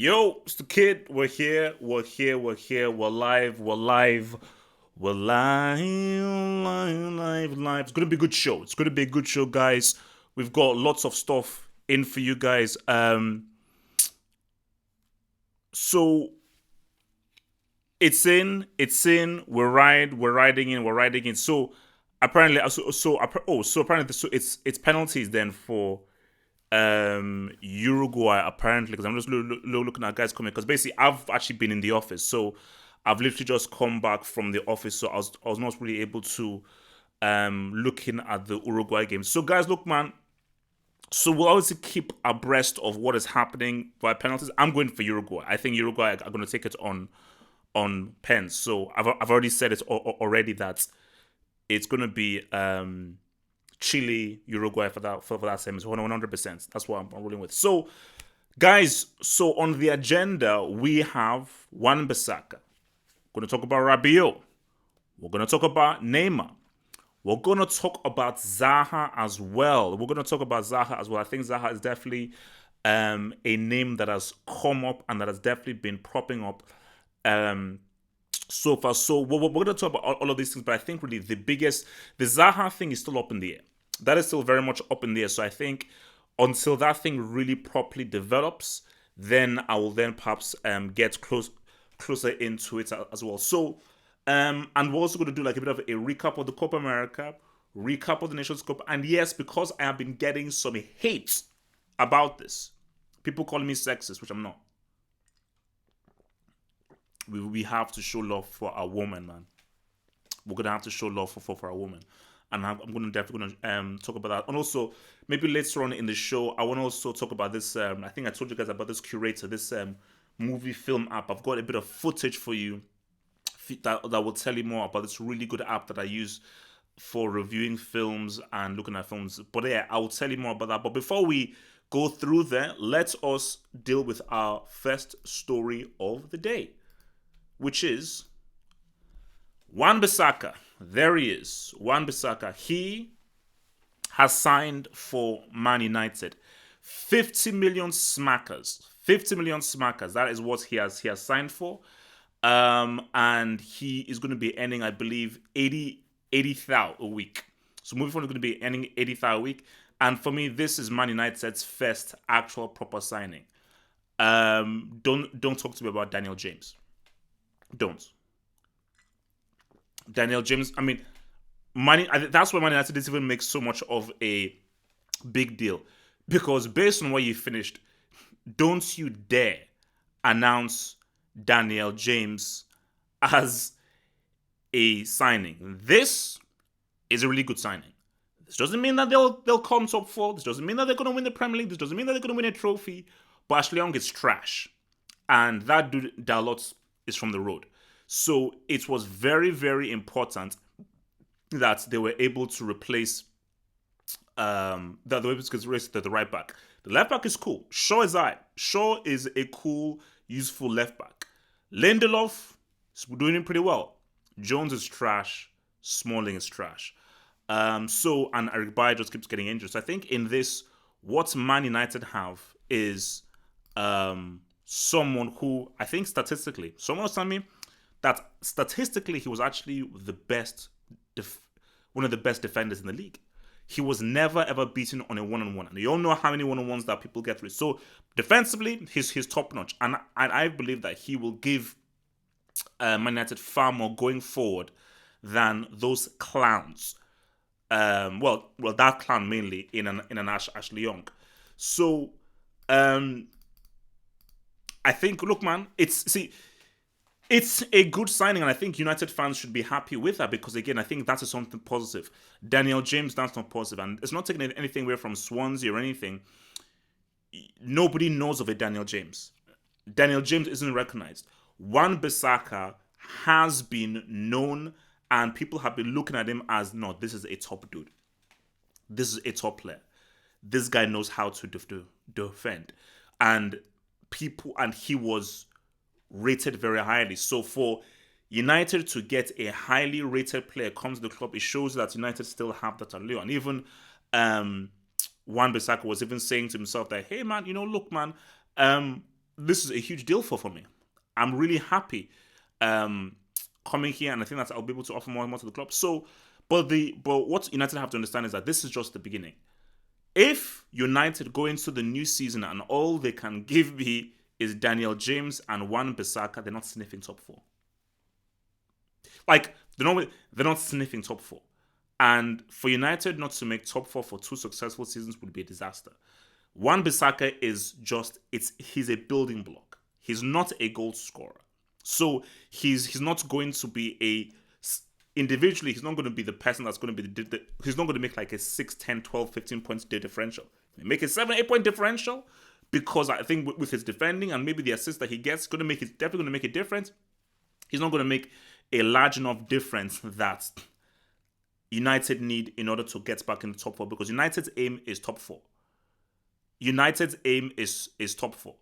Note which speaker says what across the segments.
Speaker 1: Yo, it's the kid. We're here. We're here. We're here. We're live. We're live. We're live. Live. It's gonna be a good show. It's gonna be a good show, guys. We've got lots of stuff in for you guys. So it's in. We're riding in. We're riding in. So apparently, so apparently, so it's penalties then for Uruguay apparently, because I'm just looking at guys coming, because basically I've actually been in the office, so I've literally just come back from the office, so I was not really able to looking at the Uruguay game. So guys, look, man, so we'll obviously keep abreast of what is happening via penalties. I'm going for Uruguay. I think Uruguay are going to take it on pens. So I've already said it already that it's going to be Chile, Uruguay for that semi. So 100%. That's what I'm rolling with. So, guys, so on the agenda we have Juan Bissaka. We're going to talk about Rabiot. We're going to talk about Neymar. We're going to talk about Zaha as well. I think Zaha is definitely a name that has come up and that has definitely been propping up so far. So we're going to talk about all of these things, but I think really the Zaha thing is still up in the air. That is still very much up in the air. So I think until that thing really properly develops, then I will then perhaps get closer into it as well. So and we're also going to do like a bit of a recap of the Copa America, recap of the Nations Cup, and yes, because I have been getting some hate about this, people calling me sexist, which I'm not. We have to show love for our woman, man. We're gonna have to show love for our woman, and I'm gonna definitely gonna talk about that. And also maybe later on in the show, I want to also talk about this. I think I told you guys about this curator, this movie film app. I've got a bit of footage for you that will tell you more about this really good app that I use for reviewing films and looking at films. But yeah, I will tell you more about that. But before we go through there, let us deal with our first story of the day, which is Juan Bissaka. There he is. Juan Bissaka. He has signed for Man United. 50 million smackers. 50 million smackers. That is what he has signed for. And he is going to be earning, I believe, 80,000 a week. So moving forward, he's going to be earning 80,000 a week. And for me, this is Man United's first actual proper signing. Don't talk to me about Daniel James. Don't. Daniel James, I mean, that's why Man United didn't even make so much of a big deal. Because based on what you finished, don't you dare announce Daniel James as a signing. This is a really good signing. This doesn't mean that they'll come top four. This doesn't mean that they're going to win the Premier League. This doesn't mean that they're going to win a trophy. But Ashley Young is trash. And that dude, Dalot, is from the road. So it was very, very important that they were able to replace that they were able to replace the right back. The left back is cool. Shaw is alright. Shaw is a cool, useful left back. Lindelof is doing pretty well. Jones is trash. Smalling is trash. And Eric Bayer just keeps getting injured. So I think in this, what Man United have is someone who I think statistically, someone was telling me that statistically he was actually one of the best defenders in the league. He was never ever beaten on a one-on-one, and you all know how many one-on-ones that people get through. So defensively, he's top notch, and I believe that he will give Man United far more going forward than those clowns. Well, that clown mainly in an Ashley Young. So I think, look, man, it's a good signing, and I think United fans should be happy with that because, again, I think that is something positive. Daniel James, that's not positive, and it's not taking anything away from Swansea or anything. Nobody knows of a Daniel James. Daniel James isn't recognized. Juan Bissaka has been known, and people have been looking at him as, no, this is a top dude. This is a top player. This guy knows how to defend. And he was rated very highly. So for United to get a highly rated player come to the club, it shows that United still have that allure. And even Juan Bissaka was even saying to himself that, hey man, look man, this is a huge deal for me. I'm really happy coming here, and I think that I'll be able to offer more and more to the club. So, but what United have to understand is that this is just the beginning. If United go into the new season and all they can give me is Daniel James and Wan Bissaka, they're not sniffing top four. Like they're not sniffing top four. And for United not to make top four for 2 successful seasons would be a disaster. Wan Bissaka is he's a building block. He's not a goal scorer. So he's not going to be individually, he's not going to be the person that's going to be he's not going to make like a 6, 10, 12, 15 points differential. He make a 7, 8 point differential because I think with his defending and maybe the assist that he gets, definitely going to make a difference. He's not going to make a large enough difference that United need in order to get back in the top 4, because United's aim is top 4. United's aim is top 4.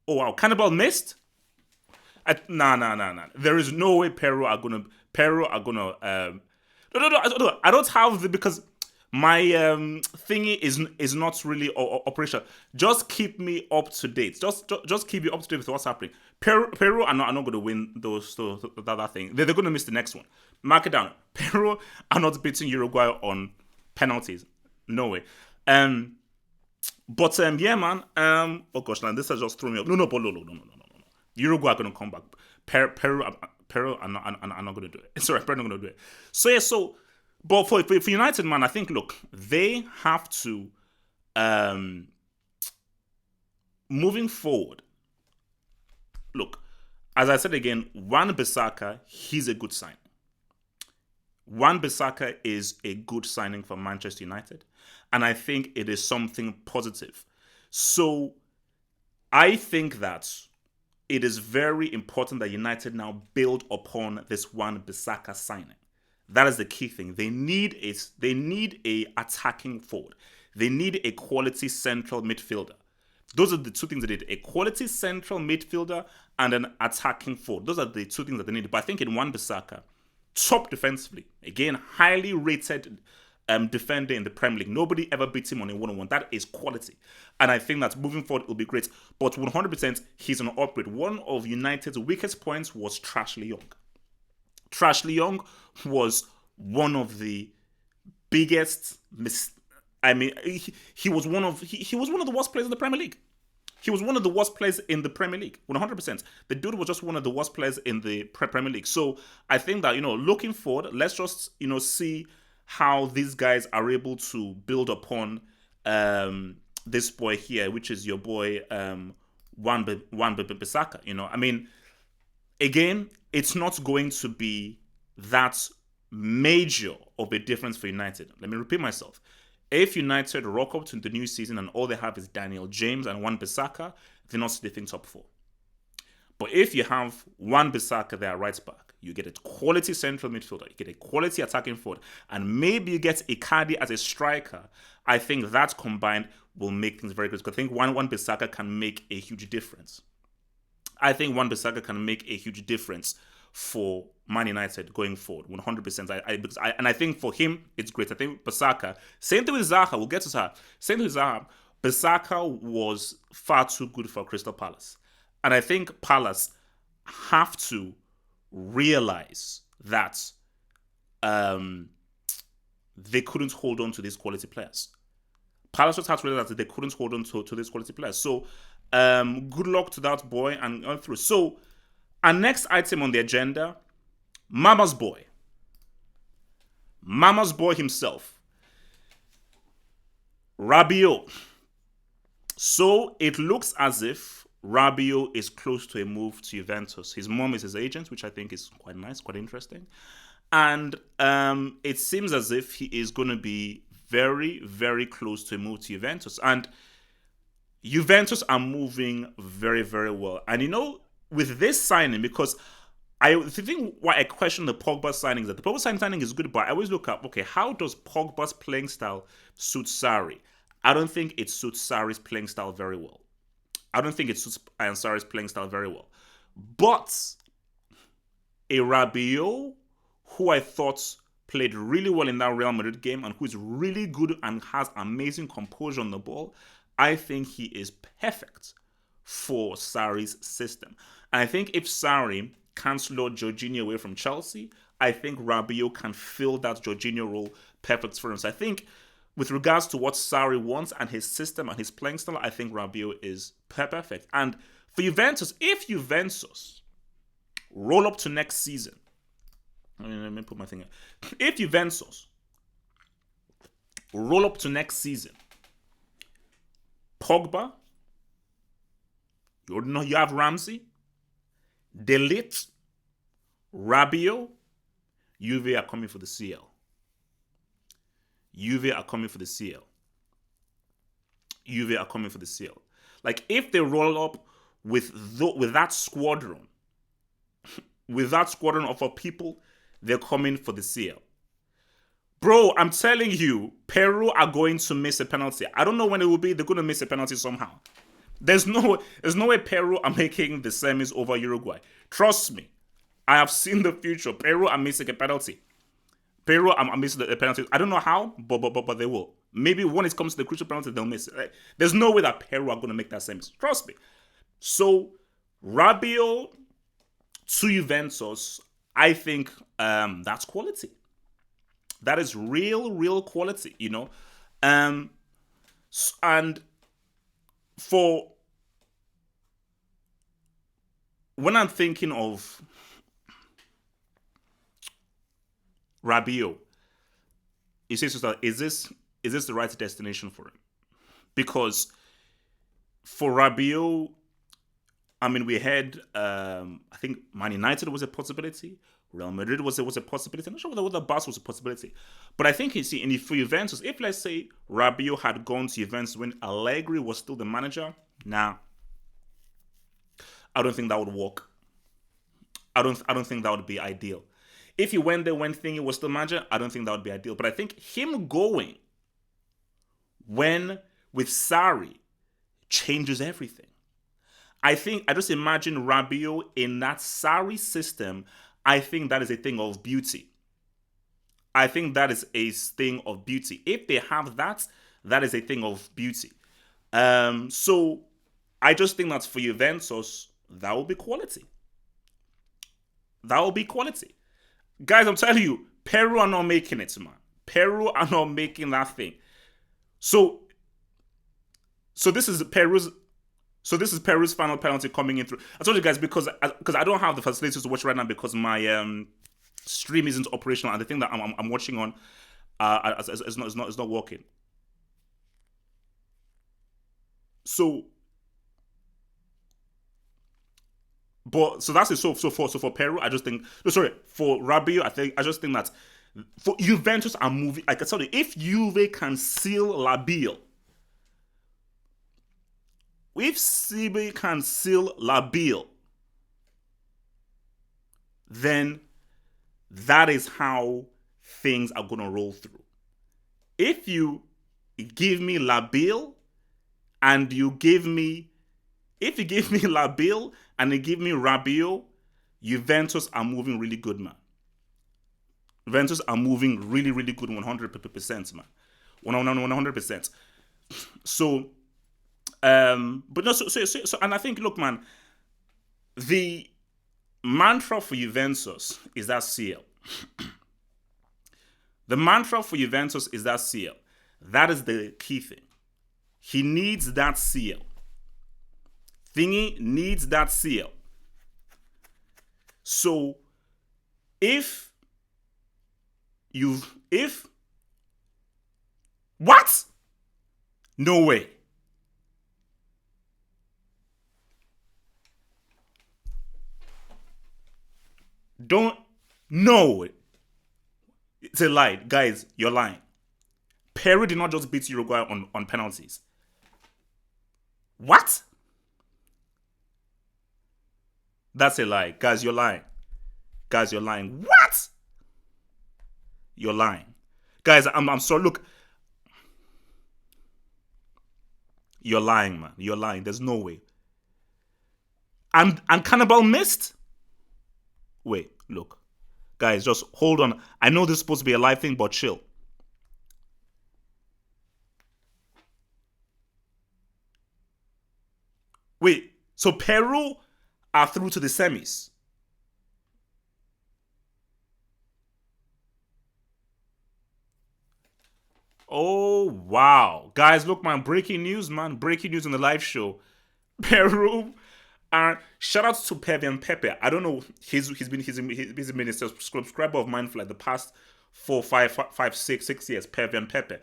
Speaker 1: Oh wow, Cannibal missed? Nah. There is no way Peru are gonna. No. I don't have because my thingy is not really operational. Just keep me up to date. Just keep you up to date with what's happening. Peru are not going to win that thing. They're going to miss the next one. Mark it down. Peru are not beating Uruguay on penalties. No way. But yeah, man. Oh gosh, man, this has just thrown me up. No. Uruguay are going to come back. Peru are not going to do it. Sorry, Peru are not going to do it. So yeah, but for United, man, I think, look, they have to, moving forward, look, as I said again, Wan Bissaka, he's a good signing. Wan Bissaka is a good signing for Manchester United, and I think it is something positive. So I think that it is very important that United now build upon this Wan Bissaka signing. That is the key thing. They need a attacking forward. They need a quality central midfielder. Those are the 2 things they need: a quality central midfielder and an attacking forward. Those are the 2 things that they need. But I think in Wan Bissaka, top defensively, again, highly rated defender in the Premier League. Nobody ever beats him on a 1-on-1. That is quality. And I think that moving forward, it'll be great. But 100%, he's an upgrade. One of United's weakest points was Trashley Young. Trashley Young was one of the biggest. He was one of the worst players in the Premier League. He was one of the worst players in the Premier League, 100%. The dude was just one of the worst players in the Premier League. So I think that, looking forward, let's just see how these guys are able to build upon this boy here, which is your boy Wan Bissaka. Again, it's not going to be that major of a difference for United. Let me repeat myself. If United rock up to the new season and all they have is Daniel James and Wan Bissaka, they're not sniffing top 4. But if you have Wan Bissaka there right back, you get a quality central midfielder, you get a quality attacking forward, and maybe you get Icardi as a striker, I think that combined will make things very good. Because I think Wan Bissaka can make a huge difference. I think Wan Bissaka can make a huge difference for Man United going forward, 100%. And I think for him, it's great. I think Bissaka, same thing with Zaha, we'll get to Zaha. Same thing with Zaha. Bissaka was far too good for Crystal Palace. And I think Palace have to realize that they couldn't hold on to these quality players. Palace just have to realize that they couldn't hold on to these quality players. So good luck to that boy and on through. So our next item on the agenda, Mama's boy. Mama's boy himself. Rabiot. So it looks as if Rabiot is close to a move to Juventus. His mom is his agent, which I think is quite nice, quite interesting. And it seems as if he is going to be very, very close to a move to Juventus. And Juventus are moving very, very well. And with this signing, because the thing why I question the Pogba signing is that the Pogba signing is good, but I always look up, okay, how does Pogba's playing style suit Sarri? I don't think it suits Sarri's playing style very well. I don't think it suits Sarri's playing style very well. But a Rabiot, who I thought played really well in that Real Madrid game and who is really good and has amazing composure on the ball, I think he is perfect for Sarri's system. And I think if Sarri can't lure Jorginho away from Chelsea, I think Rabiot can fill that Jorginho role perfect for him. So I think with regards to what Sarri wants and his system and his playing style, I think Rabiot is perfect. And for Juventus, if Juventus roll up to next season, let me put my thing in. If Juventus roll up to next season, Pogba, you have Ramsey, De Ligt, Rabiot, Juve are coming for the CL. Juve are coming for the CL. Juve are coming for the CL. Like, if they roll up with that squadron, with that squadron of people, they're coming for the CL. Bro, I'm telling you, Peru are going to miss a penalty. I don't know when it will be. They're going to miss a penalty somehow. There's no way Peru are making the semis over Uruguay. Trust me. I have seen the future. Peru are missing a penalty. Peru are missing a penalty. I don't know how, but they will. Maybe when it comes to the crucial penalty, they'll miss it. There's no way that Peru are going to make that semis. Trust me. So, Rabiot to Juventus, I think that's quality. That is real quality, you know. And for when I'm thinking of Rabiot, it says to is this the right destination for him? Because for Rabiot, I mean, we had I think Man United was a possibility. Real Madrid was a possibility. I'm not sure whether Barca was a possibility. But I think, you see, and for Juventus, if let's say Rabiot had gone to Juventus when Allegri was still the manager, I don't think that would work. I don't think that would be ideal. If he went there when Thingy was still manager, I don't think that would be ideal. But I think him going when with Sarri changes everything. I just imagine Rabiot in that Sarri system. I think that is a thing of beauty. I think that is a thing of beauty. If they have that, that is a thing of beauty. So I just think that for Juventus, that will be quality. That will be quality. Guys, I'm telling you, Peru are not making it, man. Peru are not making that thing. So this is Peru's final penalty coming in through. I told you guys because I don't have the facilities to watch right now because my stream isn't operational and the thing that I'm watching on is not working. So that's it. So for Peru, I just think for Rabiot, I just think that for Juventus are moving. I can tell you, if Juve can seal Rabiot. If CB can seal Rabiot, then that is how things are going to roll through. If you give me Rabiot and you give me Rabiot, Juventus are moving really good, man. Juventus are moving really good, 100%, man. 100%. So, but no, so, and I think, look, man, the mantra for Juventus is that CL. The mantra for Juventus is that CL. That is the key thing. He needs that CL. Thingy needs that CL. So, what? No way. No. It's a lie. Guys, you're lying. Peru did not just beat Uruguay on penalties. What? That's a lie. Guys, you're lying. What? You're lying. Guys, I'm sorry. Look. You're lying, man. You're lying. There's no way. And Cannibal missed? Wait, look. Guys, just hold on. I know this is supposed to be a live thing, but chill. Wait, So Peru are through to the semis. Oh wow, guys! Look, man! Breaking news, man! Breaking news on the live show. Peru. And shout out to Pevian Pepe. I don't know. He's been a subscriber of mine for like the past 4, 5, 6 years. Pevian Pepe,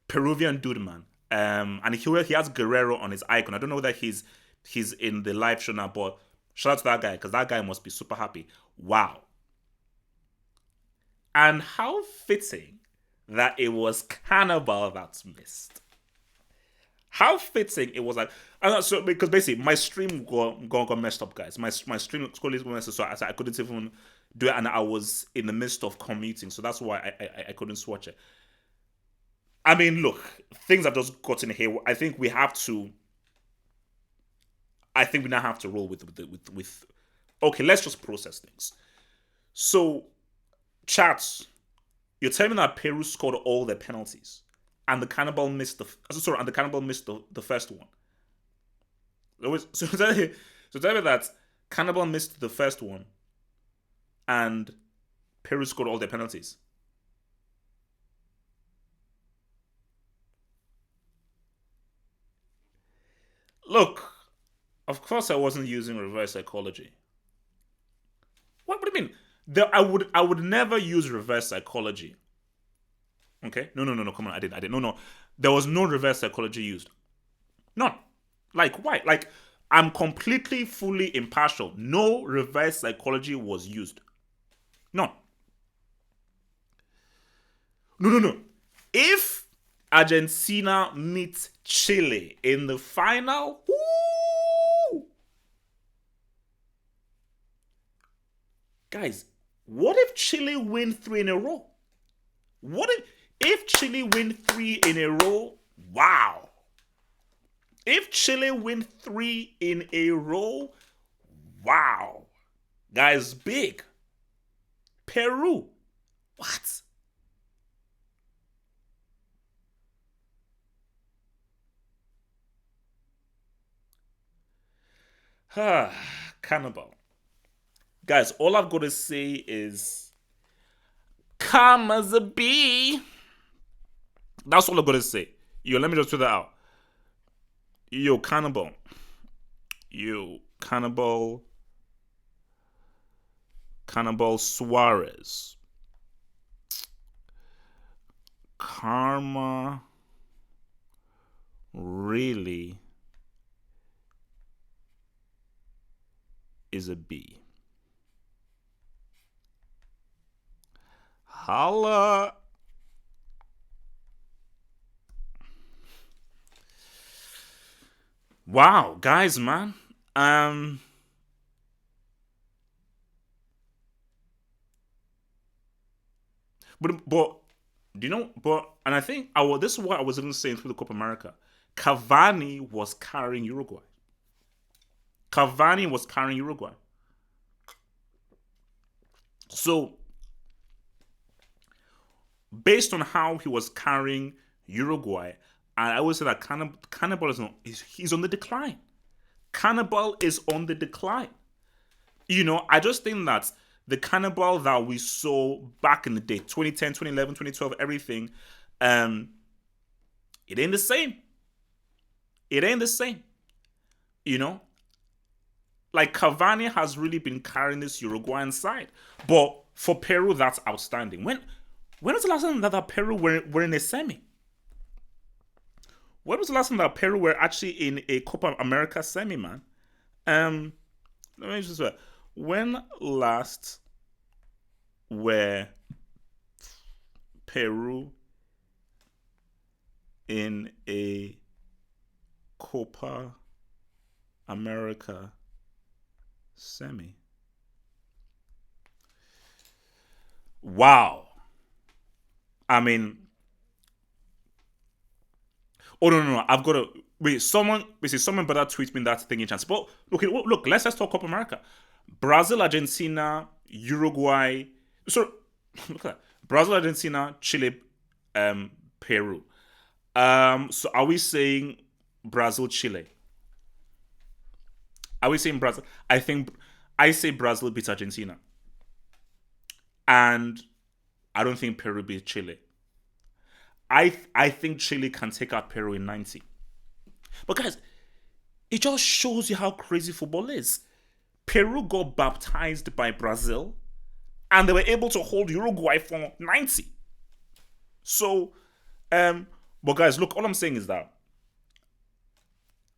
Speaker 1: Peruvian dude, man. And he has Guerrero on his icon. I don't know that he's in the live show now, but shout out to that guy because that guy must be super happy. Wow. And how fitting that it was Cannibal that's missed. How fitting it was like, so because basically my stream got messed up, guys. My stream got messed up, so I couldn't even do it, and I was in the midst of commuting, so that's why I couldn't watch it. I mean, look, things have just gotten here. I think we have to. I think we now have to roll with. Okay, let's just process things. So, chats, you're telling me that Peru scored all their penalties, and the Cannibal missed the first one. So tell me that Cannibal missed the first one, and Peru scored all their penalties. Look, of course I wasn't using reverse psychology. What do you mean? I would never use reverse psychology. Okay? No. Come on, I didn't. No. There was no reverse psychology used. None. Like why? Like I'm completely, fully impartial. No reverse psychology was used. None. No. If Argentina meets Chile in the final, woo! Guys, what if Chile win 3 in a row? What if Chile win 3 in a row? Wow. If Chile win 3 in a row, wow. Guys, big. Peru. What? Cannibal. Guys, all I've got to say is calm as a bee. That's all I've got to say. Yo, let me just throw that out. Yo, Cannibal. Yo, Cannibal. Cannibal Suarez. Karma really is a B. Holla. Wow, guys, man. But do you know? And I think this is what I was even saying through the Copa America. Cavani was carrying Uruguay. Cavani was carrying Uruguay. So, based on how he was carrying Uruguay, and I always say that Cannibal he's on the decline. Cannibal is on the decline. I just think that the Cannibal that we saw back in the day, 2010, 2011, 2012, everything, it ain't the same. It ain't the same. Like Cavani has really been carrying this Uruguayan side. But for Peru, that's outstanding. When was the last time that Peru were in a semi? When was the last time that Peru were actually in a Copa America semi, man? Let me just say, when last were Peru in a Copa America semi? Wow. I mean, oh no! I've got to wait. Someone better tweet me that thingy chance. But look. Let's just talk Copa America. Brazil, Argentina, Uruguay. So look at that. Brazil, Argentina, Chile, Peru. So are we saying Brazil, Chile? Are we saying Brazil? I say Brazil beats Argentina, and I don't think Peru beats Chile. I think Chile can take out Peru in 90. But guys, it just shows you how crazy football is. Peru got baptized by Brazil, and they were able to hold Uruguay for 90. So, but guys, look, all I'm saying is that,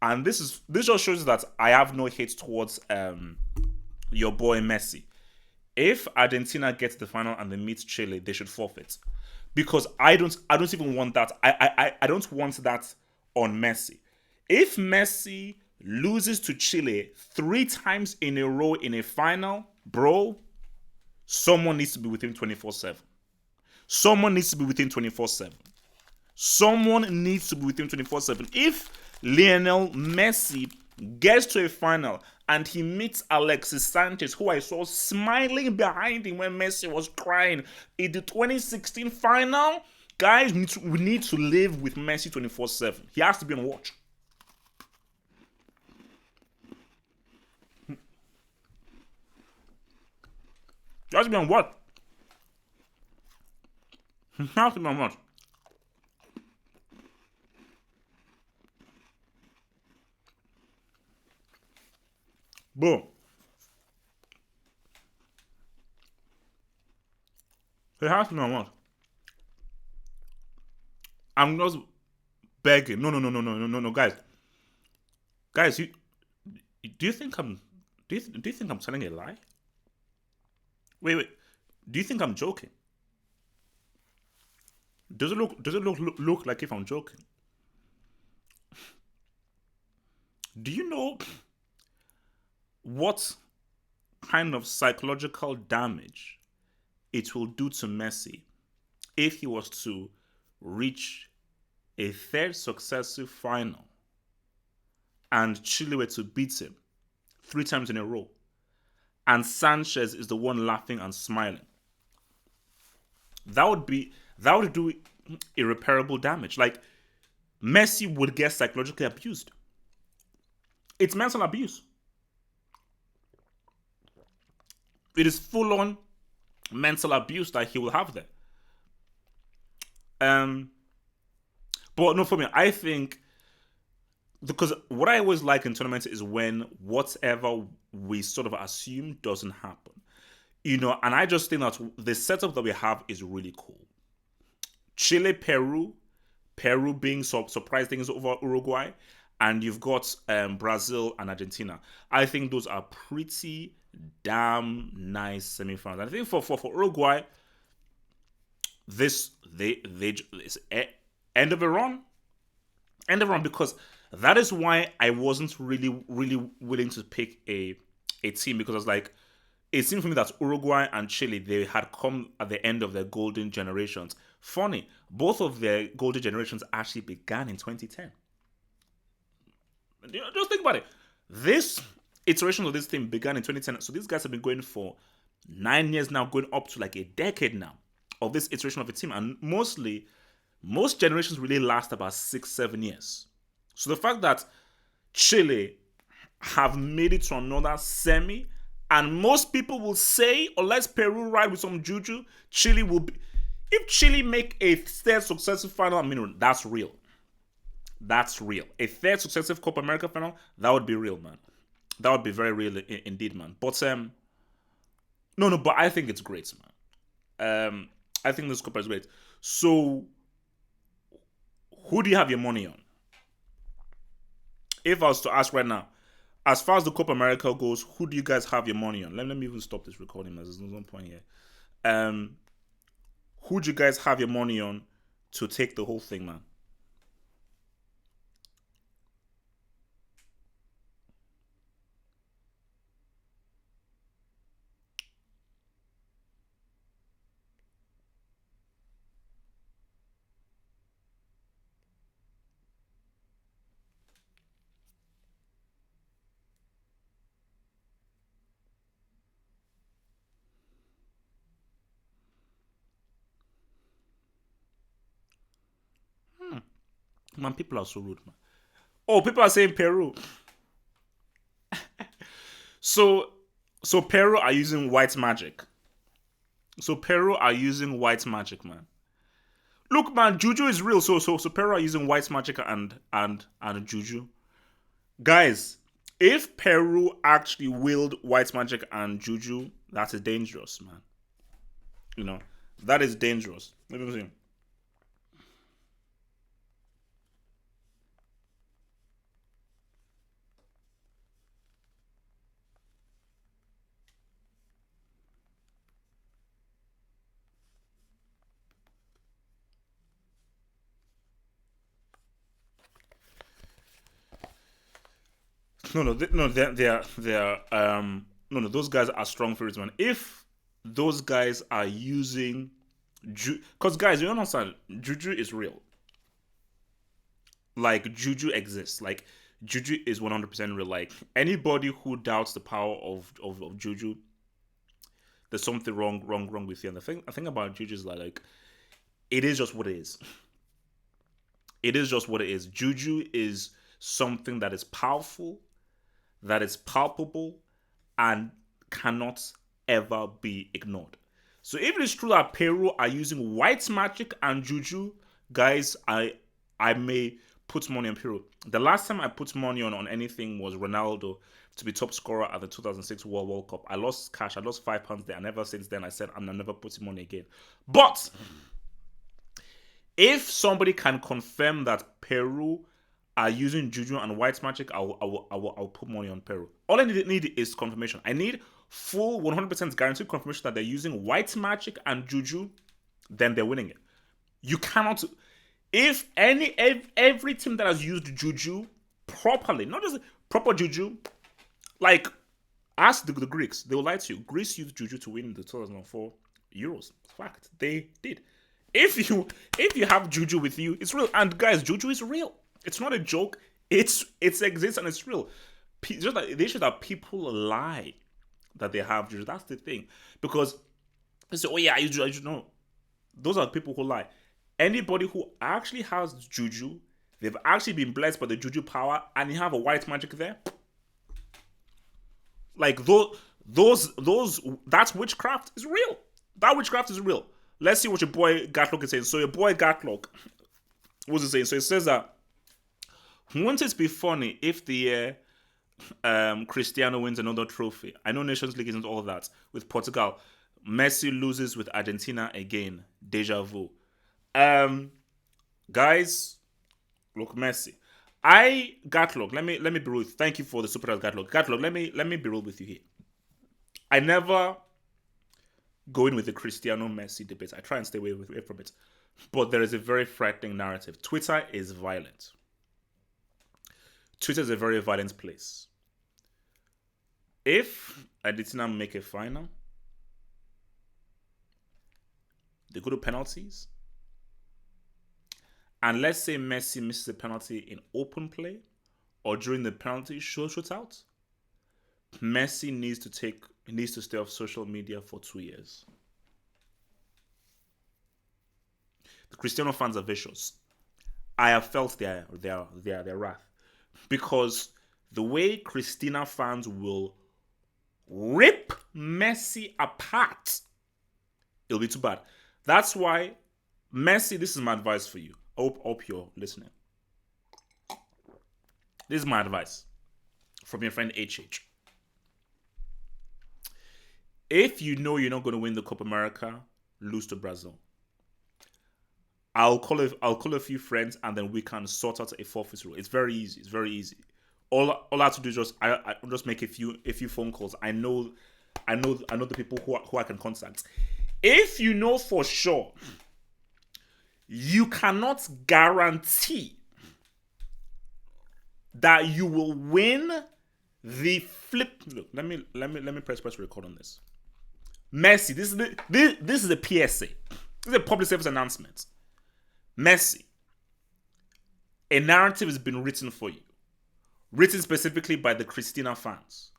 Speaker 1: and this just shows that I have no hate towards your boy Messi. If Argentina gets the final and they meet Chile, they should forfeit, because I don't even want that. I don't want that on Messi. If Messi loses to Chile 3 times in a row in a final, bro, someone needs to be with him 24/7. Someone needs to be with him 24/7. Someone needs to be with him 24/7. If Lionel Messi gets to a final and he meets Alexis Sanchez, who I saw smiling behind him when Messi was crying in the 2016 final, guys, we need to live with Messi 24/7. He has to be on watch. He has to be on what? He has to be on what? Boom. He has to be on what? I'm just begging. No, no, no, no, no, no, no, no, guys. Guys, do you think I'm do you think I'm telling a lie? Wait, wait. Do you think I'm joking? Does it look like if I'm joking? Do you know what kind of psychological damage it will do to Messi if he was to reach a third successive final and Chile were to beat him 3 times in a row, and Sanchez is the one laughing and smiling? That would do irreparable damage. Like, Messi would get psychologically abused. It's mental abuse. It is full on mental abuse that he will have there. Um, but no, for me, I think, because what I always like in tournaments is when whatever we sort of assume doesn't happen. And I just think that the setup that we have is really cool. Chile, Peru being surprise things over Uruguay, and you've got Brazil and Argentina. I think those are pretty damn nice semifinals. I think for Uruguay, it's end of a run, because that is why I wasn't really willing to pick a team, because I was like, it seemed for me that Uruguay and Chile, they had come at the end of their golden generations. Funny, both of their golden generations actually began in 2010. Just think about it. This iteration of this thing began in 2010. So these guys have been going for 9 years now, going up to like a decade now of this iteration of a team. And most generations really last about 6-7 years. So the fact that Chile have made it to another semi, and most people will say, unless Peru ride with some juju, Chile will be. If Chile make a third successive final, I mean, that's real. That's real. A third successive Copa America final, that would be real, man. That would be very real indeed, man. But no, but I think it's great, man. I think this Copa is great. So, who do you have your money on? If I was to ask right now, as far as the Copa America goes, who do you guys have your money on? Let me even stop this recording, as there's no point here. Who do you guys have your money on to take the whole thing, man? Man, people are so rude, man. Oh, people are saying Peru. So so Peru are using white magic. So Peru are using white magic, man. Look, man, Juju is real. So Peru are using white magic and Juju. Guys, if Peru actually willed white magic and Juju, that is dangerous, man. You know, that is dangerous. Let me see. No, no, those guys are strong favorites, man. If those guys are using, because guys, you don't understand, Juju is real. Like Juju exists. Like Juju is 100% real. Like anybody who doubts the power of Juju, there's something wrong with you. And the thing about Juju is like it is just what it is. It is just what it is. Juju is something that is powerful, that is palpable, and cannot ever be ignored. So if it is true that Peru are using white magic and Juju, guys, I may put money on Peru. The last time I put money on anything was Ronaldo to be top scorer at the 2006 World Cup. I lost cash. I lost £5 there. And ever since then, I said I'm never putting money again. But if somebody can confirm that Peru are using Juju and white magic, I'll put money on Peru. All I need is confirmation. I need full 100% guaranteed confirmation that they're using white magic and Juju, then they're winning it. You cannot. If every team that has used Juju properly, not just proper Juju, like ask the Greeks, they will lie to you. Greece used Juju to win the 2004 Euros. Fact, they did. If you have Juju with you, it's real. And guys, Juju is real. It's not a joke. It exists and it's real. Just like the issue that people lie that they have Juju. That's the thing. Because they say, oh yeah, I just know. Those are people who lie. Anybody who actually has Juju, they've actually been blessed by the Juju power, and you have a white magic there. Like that's witchcraft is real. That witchcraft is real. Let's see what your boy Gatlock is saying. So your boy Gatlock, what's he saying? So it says that wouldn't it be funny if the year Cristiano wins another trophy? I know Nations League isn't all that. With Portugal, Messi loses with Argentina again. Deja vu. Guys, look, Messi. Gatlock, let me be real. Thank you for the super Gatlock. Gatlock, let me be real with you here. I never go in with the Cristiano Messi debate. I try and stay away from it. But there is a very frightening narrative. Twitter is violent. Twitter is a very violent place. If Argentina make a final, they go to penalties, and let's say Messi misses a penalty in open play or during the penalty shootout, Messi needs to stay off social media for 2 years. The Cristiano fans are vicious. I have felt their wrath because the way Cristiano fans will rip Messi apart, it'll be too bad. That's why Messi. This is my advice for you. Hope you're listening. This is my advice from your friend HH. If you know you're not going to win the Copa America, lose to Brazil. I'll call a few friends and then we can sort out a forfeit rule. It's very easy. It's very easy. All I have to do is just make a few phone calls. I know the people who I can contact. If you know for sure you cannot guarantee that you will win the flip. Look, let me press record on this. Messi, this is a PSA. This is a public service announcement. Messi, a narrative has been written for you. Written specifically by the Cristiano fans.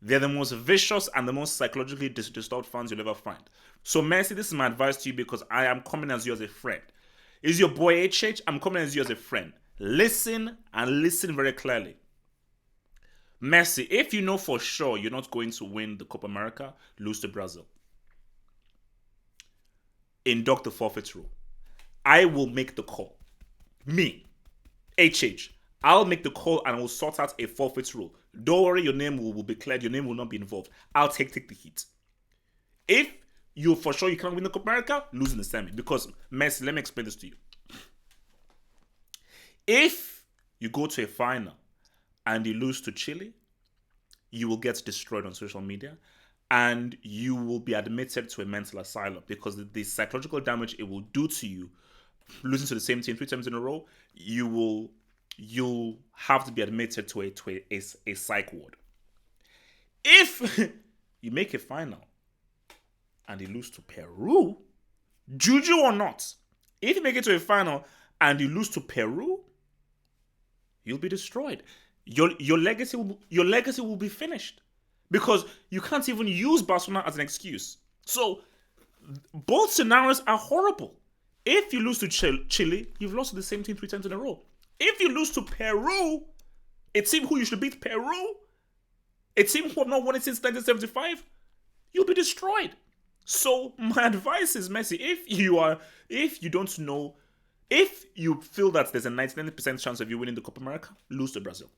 Speaker 1: They're the most vicious and the most psychologically disturbed fans you'll ever find. So Messi, this is my advice to you because I am coming as you as a friend. Is your boy HH? I'm coming as you as a friend. Listen and listen very clearly. Messi, if you know for sure you're not going to win the Copa America, lose to Brazil. Induct the forfeit rule. I will make the call. Me, HH. I'll make the call and I will sort out a forfeit rule. Don't worry, your name will be cleared. Your name will not be involved. I'll take the heat. If you for sure you can't win the Copa America, lose in the semi. Because Messi, let me explain this to you. If you go to a final and you lose to Chile, you will get destroyed on social media and you will be admitted to a mental asylum because the psychological damage it will do to you, losing to the same team 3 times in a row, you'll have to be admitted to a psych ward. If you make a final and you lose to Peru, Juju or not, if you make it to a final and you lose to Peru, you'll be destroyed. Your legacy will be finished because you can't even use Barcelona as an excuse. So both scenarios are horrible. If you lose to Chile, you've lost to the same team 3 times in a row. If you lose to Peru, a team who you should beat Peru, a team who have not won it since 1975, you'll be destroyed. So my advice is, Messi, if you don't know, if you feel that there's a 99% chance of you winning the Copa America, lose to Brazil.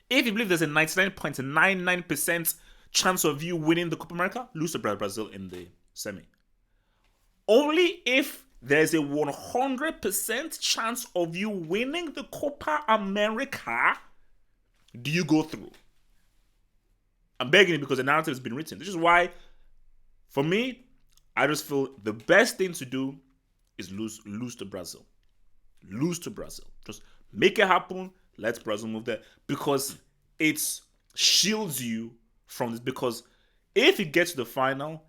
Speaker 1: If you believe there's a 99.99% chance of you winning the Copa America, lose to Brazil in the semi. Only if there's a 100% chance of you winning the Copa America do you go through. I'm begging you because the narrative has been written. This is why, for me, I just feel the best thing to do is lose to Brazil. Lose to Brazil. Just make it happen. Let Brazil move there. Because it shields you from this. Because if you get to the final,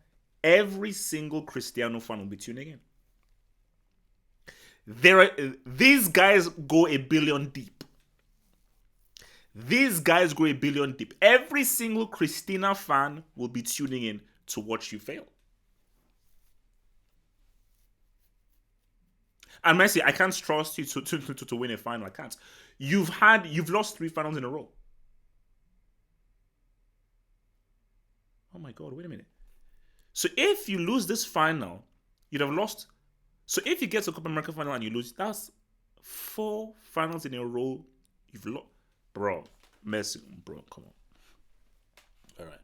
Speaker 1: every single Cristiano fan will be tuning in. These guys go a billion deep. These guys go a billion deep. Every single Christina fan will be tuning in to watch you fail. And Messi, I can't trust you to win a final. I can't. You've lost 3 finals in a row. Oh my God, wait a minute. So if you lose this final, you'd have lost. So if you get to the Copa America final and you lose, that's 4 finals in a row you've lost. Bro, Messi, bro, come on. All right.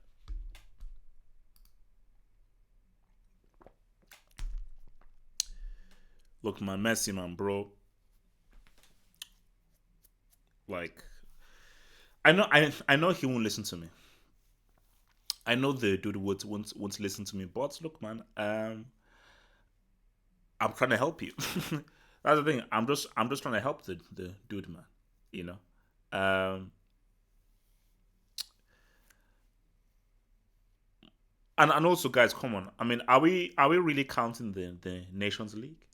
Speaker 1: Look, man, Messi, man, bro. Like, I know he won't listen to me. I know the dude won't listen to me, but look, man, I'm trying to help you. That's the thing. I'm just trying to help the dude, man. You know. And also, guys, come on. I mean, are we really counting the Nations League?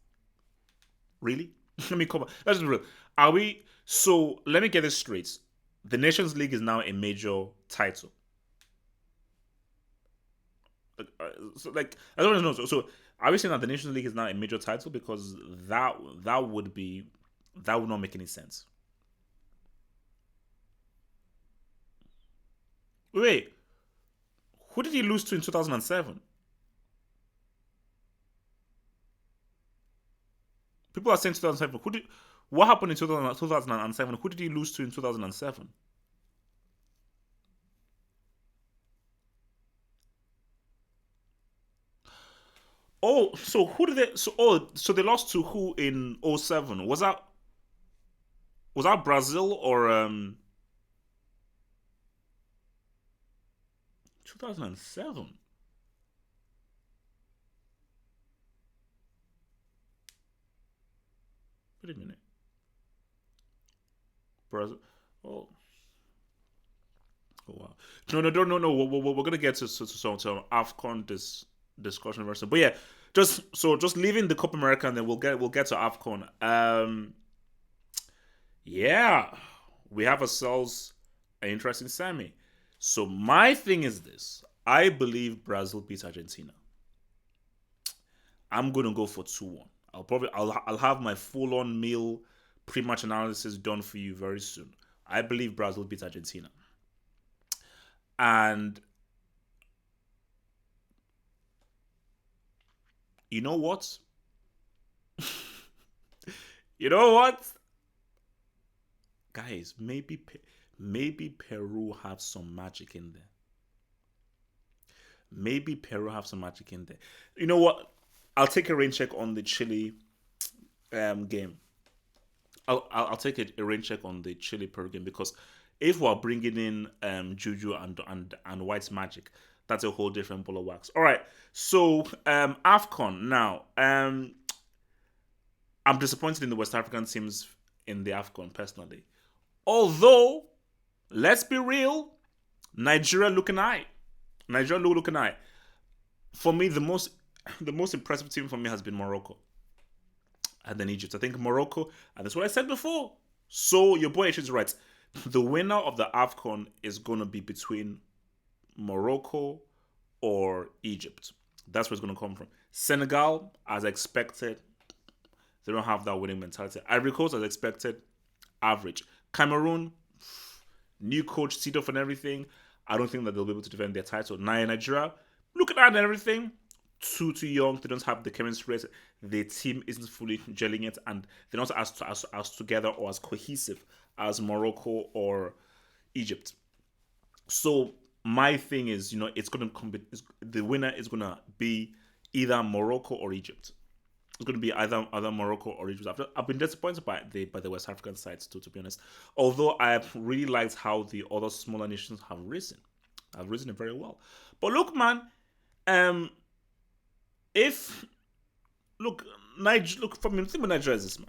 Speaker 1: Really? Let me come on. That's real. Are we? So let me get this straight. The Nations League is now a major title. Like I don't know. So are we saying that the Nations League is now a major title? Because that would not make any sense. Wait, who did he lose to in 2007? People are saying 2007. What happened in 2007? Who did he lose to in 2007? Oh, so who did they? So they lost to who in 2007? Was that Brazil or 2007? Wait a minute. Brazil. Oh. Oh wow. No. We're gonna get to some Afcon discussion version. But yeah, just leaving the Copa America and then we'll get to Afcon. Yeah, we have ourselves an interesting semi. So my thing is this: I believe Brazil beats Argentina. I'm gonna go for 2-1. I'll have my full-on meal pre-match analysis done for you very soon. I believe Brazil beats Argentina. And you know what? You know what? Guys, maybe Peru have some magic in there. Maybe Peru have some magic in there. You know what? I'll take a rain check on the Chile game. I'll take a rain check on the Chile Peru game because if we're bringing in Juju and White's magic, that's a whole different ball of wax. All right, so Afcon now. I'm disappointed in the West African teams in the Afcon personally. Although, let's be real, Nigeria looking high. Nigeria looking high. For me, the most impressive team for me has been Morocco and then Egypt. I think Morocco, and that's what I said before. So your boy H is right. The winner of the AFCON is gonna be between Morocco or Egypt. That's where it's gonna come from. Senegal, as expected, they don't have that winning mentality. Ivory Coast, as expected, average. Cameroon, new coach, seed off and everything. I don't think that they'll be able to defend their title. Nigeria, look at that and everything. Too young. They don't have the chemistry. The team isn't fully gelling it, and they're not as together or as cohesive as Morocco or Egypt. So my thing is, it's going to come. The winner is going to be either Morocco or Egypt. It's going to be either Morocco or Egypt. I've been disappointed by the West African sides too, to be honest. Although I've really liked how the other smaller nations have risen. Have risen very well. But look, man, if look for me, the thing with Nigeria is this, man.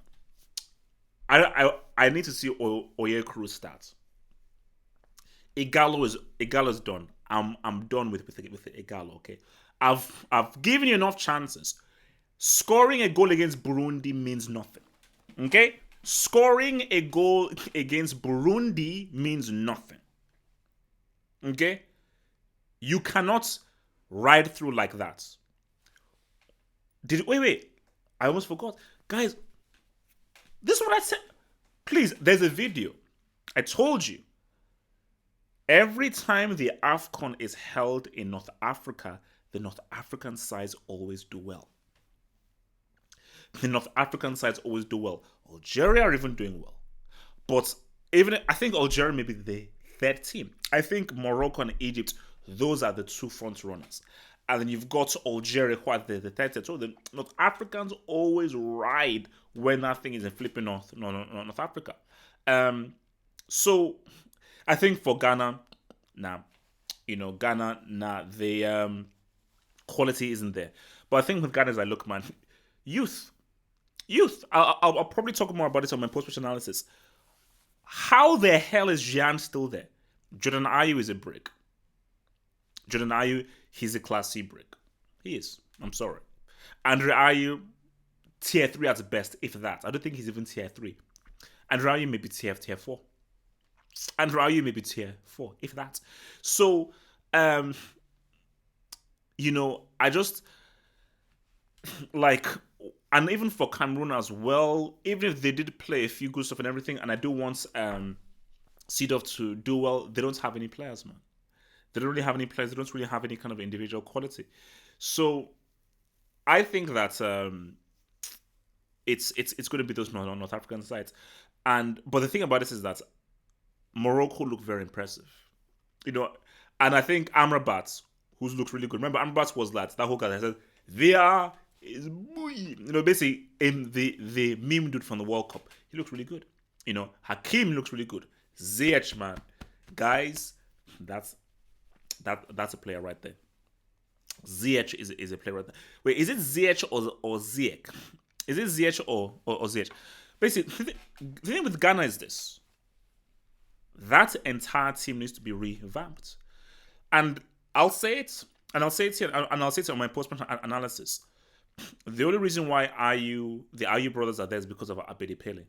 Speaker 1: I need to see Oyekuru start. Igalo's done. I'm done with Igalo. Okay, I've given you enough chances. Scoring a goal against Burundi means nothing. Okay, scoring a goal against Burundi means nothing. Okay, you cannot ride through like that. Wait. I almost forgot. Guys, this is what I said. Please, there's a video. I told you. Every time the AFCON is held in North Africa, the North African sides always do well. The North African sides always do well. Algeria are even doing well. But I think Algeria may be the third team. I think Morocco and Egypt, those are the two front runners. And then you've got Algeria, who are the third. So the North Africans always ride when that thing is in flipping North Africa. So I think for Ghana, the quality isn't there. But I think with Ghana, as I look, man, youth. I'll probably talk more about this on my post-match analysis. How the hell is Jean still there? Jordan Ayew is a brick. Jordan Ayew, he's a Class C brick. He is. I'm sorry. Andre Ayew, tier 3 at best, if that. I don't think he's even tier 3. Andre Ayew may be tier 4. Andre Ayew may be tier 4, if that. So, I just, and even for Cameroon as well, even if they did play a few good stuff and everything, and I do want Seedorf to do well, they don't have any players, man. They don't really have any players. They don't really have any kind of individual quality. So I think that it's going to be those North African sides. But the thing about this is that Morocco look very impressive. And I think Amrabat, who looks really good. Remember, Amrabat was that whole guy that said, is basically in the meme dude from the World Cup. He looks really good. Hakim looks really good. Ziyech, man. Guys, that's a player right there. Ziyech is a player right there. Wait, is it Ziyech or Ziyech? Is it Ziyech or Ziyech? Basically, the thing with Ghana is this. That entire team needs to be revamped. And I'll say it, and I'll say it here, and I'll say it on my post-match analysis. The only reason why the Ayew brothers are there is because of Abedi Pele.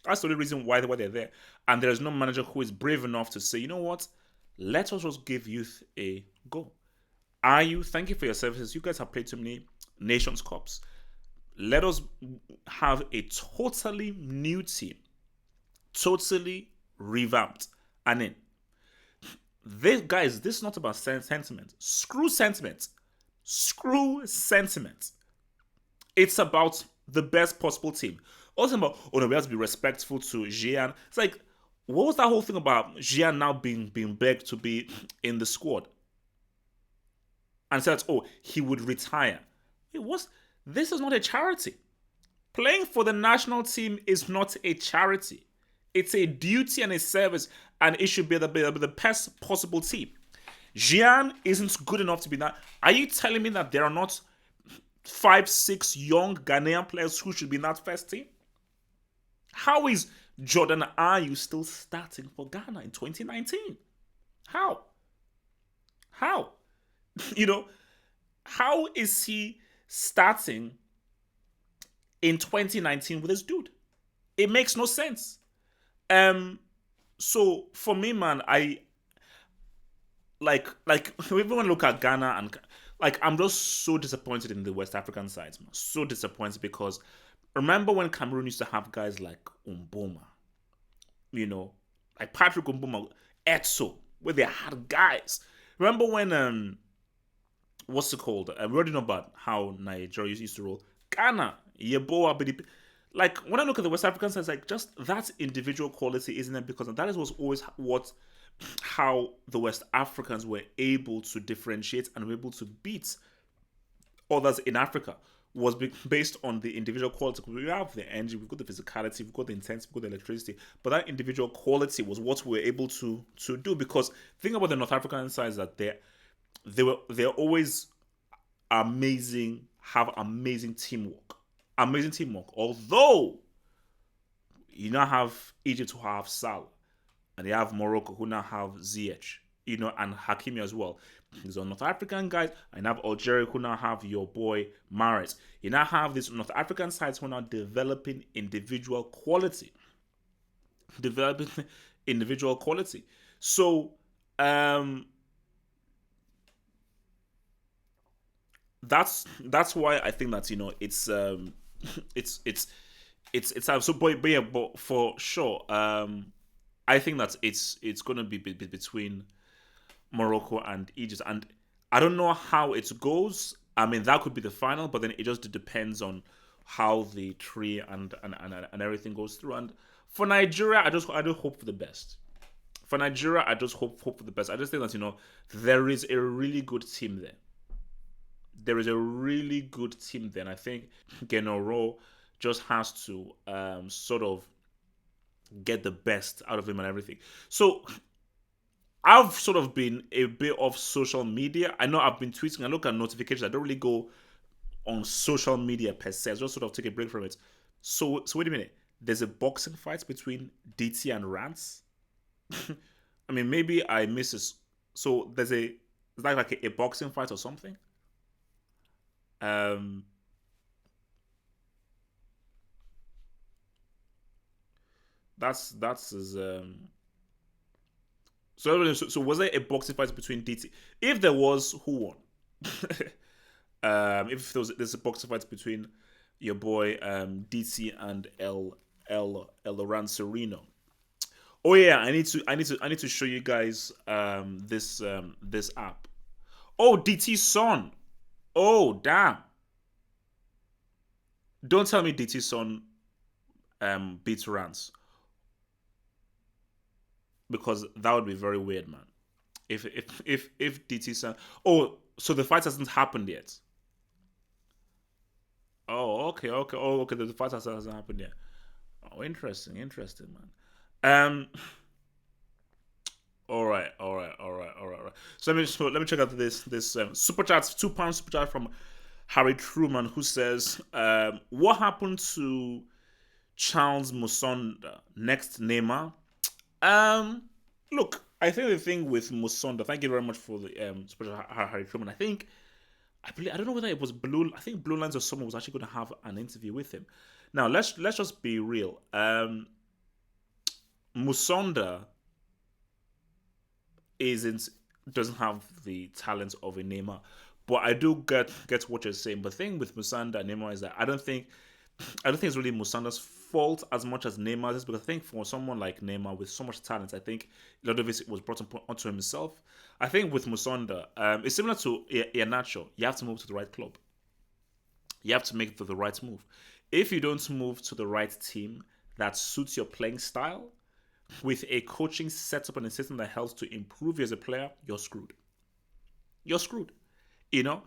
Speaker 1: That's the only reason why they're there. And there's no manager who is brave enough to say, you know what? Let us just give youth a go. Ayew, thank you for your services. You guys have played too many Nations Cups. Let us have a totally new team. Totally revamped. And then, this is not about sentiment. Screw sentiment. Screw sentiment. It's about the best possible team. Also about, oh no, we have to be respectful to Gian. It's like, what was that whole thing about Gian now being begged to be in the squad? And said, oh, he would retire. It was. This is not a charity. Playing for the national team is not a charity. It's a duty and a service, and it should be the best possible team. Gian isn't good enough to be that. Are you telling me that there are not 5, 6 young Ghanaian players who should be in that first team? How is Jordan Ayew still starting for Ghana in 2019? How? How? You know, how is he starting in 2019 with this dude? It makes no sense. So for me, man, I like even when I look at Ghana and like I'm just so disappointed in the West African sides, man. So disappointed because remember when Cameroon used to have guys like Umboma, like Patrick Umboma, Etso, where they had guys. Remember when what's it called? We already know about how Nigeria used to roll. Ghana, Yeboah, BDP. Like when I look at the West African side, like just that individual quality, isn't it? Because that was always how the West Africans were able to differentiate and were able to beat others in Africa, was based on the individual quality. We have the energy, we've got the physicality, we've got the intensity, we've got the electricity, but that individual quality was what we were able to do. Because think about the North African sides, that they're always amazing, have amazing teamwork. Although you now have Egypt who have Salah, and you have Morocco who now have Ziyech, and Hakimi as well. These are North African guys, and you have Algeria who now have your boy Mahrez. You now have these North African sides who are now developing individual quality. So that's why I think that it's so but for sure I think that it's gonna be between Morocco and Egypt, and I don't know how it goes. I mean, that could be the final, but then it just depends on how the tree and everything goes through. And for Nigeria, I just hope for the best. For Nigeria, I just hope for the best. I just think that there is a really good team there. And I think Genoro just has to sort of get the best out of him and everything. So I've sort of been a bit of social media. I know I've been tweeting. I look at notifications. I don't really go on social media per se. I just sort of take a break from it. So wait a minute. There's a boxing fight between DT and Rance. I mean, maybe I miss this. So there's like a boxing fight or something. That's his. So was there a boxing fight between DT? If there was, who won? If there's a boxing fight between your boy DT and El Rancerino. Oh yeah, I need to show you guys this app. Oh, DT's son. Oh damn! Don't tell me DT's son beats Rance, because that would be very weird, man. If DT's son. Oh, so the fight hasn't happened yet. Oh, okay. Oh, okay. The fight hasn't happened yet. Oh, interesting, man. Um. All right. So let me check out this super chat, £2 super chat from Harry Truman, who says, "What happened to Charles Musonda? Next Neymar?" Look, I think the thing with Musonda. Thank you very much for the super chat, Harry Truman. I don't know whether it was Blue. I think Blue Lines or someone was actually going to have an interview with him. Now let's just be real. Musonda doesn't have the talent of a Neymar, but I do get what you're saying. But the thing with Musonda and Neymar is that I don't think I don't think it's really Musanda's fault as much as Neymar's, because I think for someone like Neymar with so much talent, I think a lot of it was brought onto himself. I think with Musonda, it's similar to Iheanacho. You have to move to the right club. You have to make the right move. If you don't move to the right team that suits your playing style, with a coaching setup and a system that helps to improve you as a player, you're screwed. You're screwed. You know,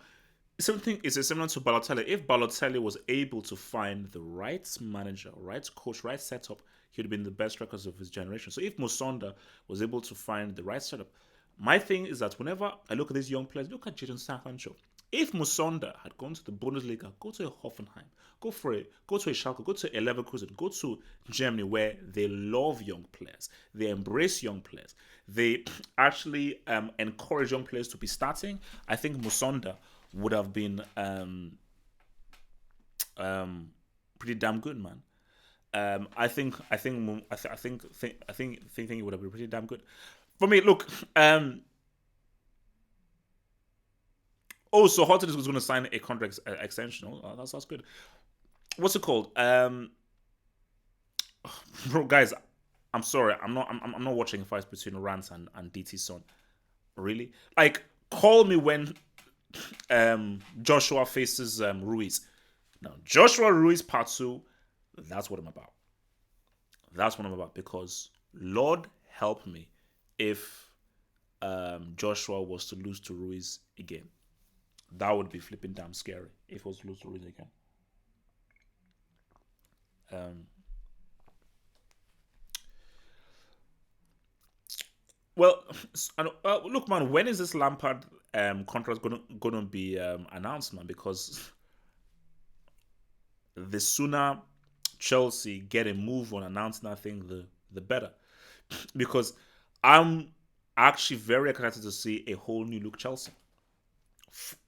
Speaker 1: something is similar to Balotelli. If Balotelli was able to find the right manager, right coach, right setup, he would have been the best strikers of his generation. So if Musonda was able to find the right setup, my thing is that whenever I look at these young players, look at Jadon Sancho. If Musonda had gone to the Bundesliga, go to a Hoffenheim, go to a Schalke, go to a Leverkusen, go to Germany, where they love young players, they embrace young players, they actually encourage young players to be starting. I think Musonda would have been pretty damn good, man. I think it would have been pretty damn good. For me, look. So Horton is going to sign a contract extension. Oh, that's good. What's it called? Bro, guys, I'm sorry. I'm not watching fights between Rance and DT Son. Really? Like, call me when Joshua faces Ruiz. Now, Joshua Ruiz part 2, that's what I'm about. That's what I'm about, because Lord help me if Joshua was to lose to Ruiz again. That would be flipping damn scary if it was to lose to Ruiz again. Um, well, look, man, when is this Lampard contract gonna be announced, man? Because the sooner Chelsea get a move on announcing that thing, the better. Because I'm actually very excited to see a whole new look Chelsea,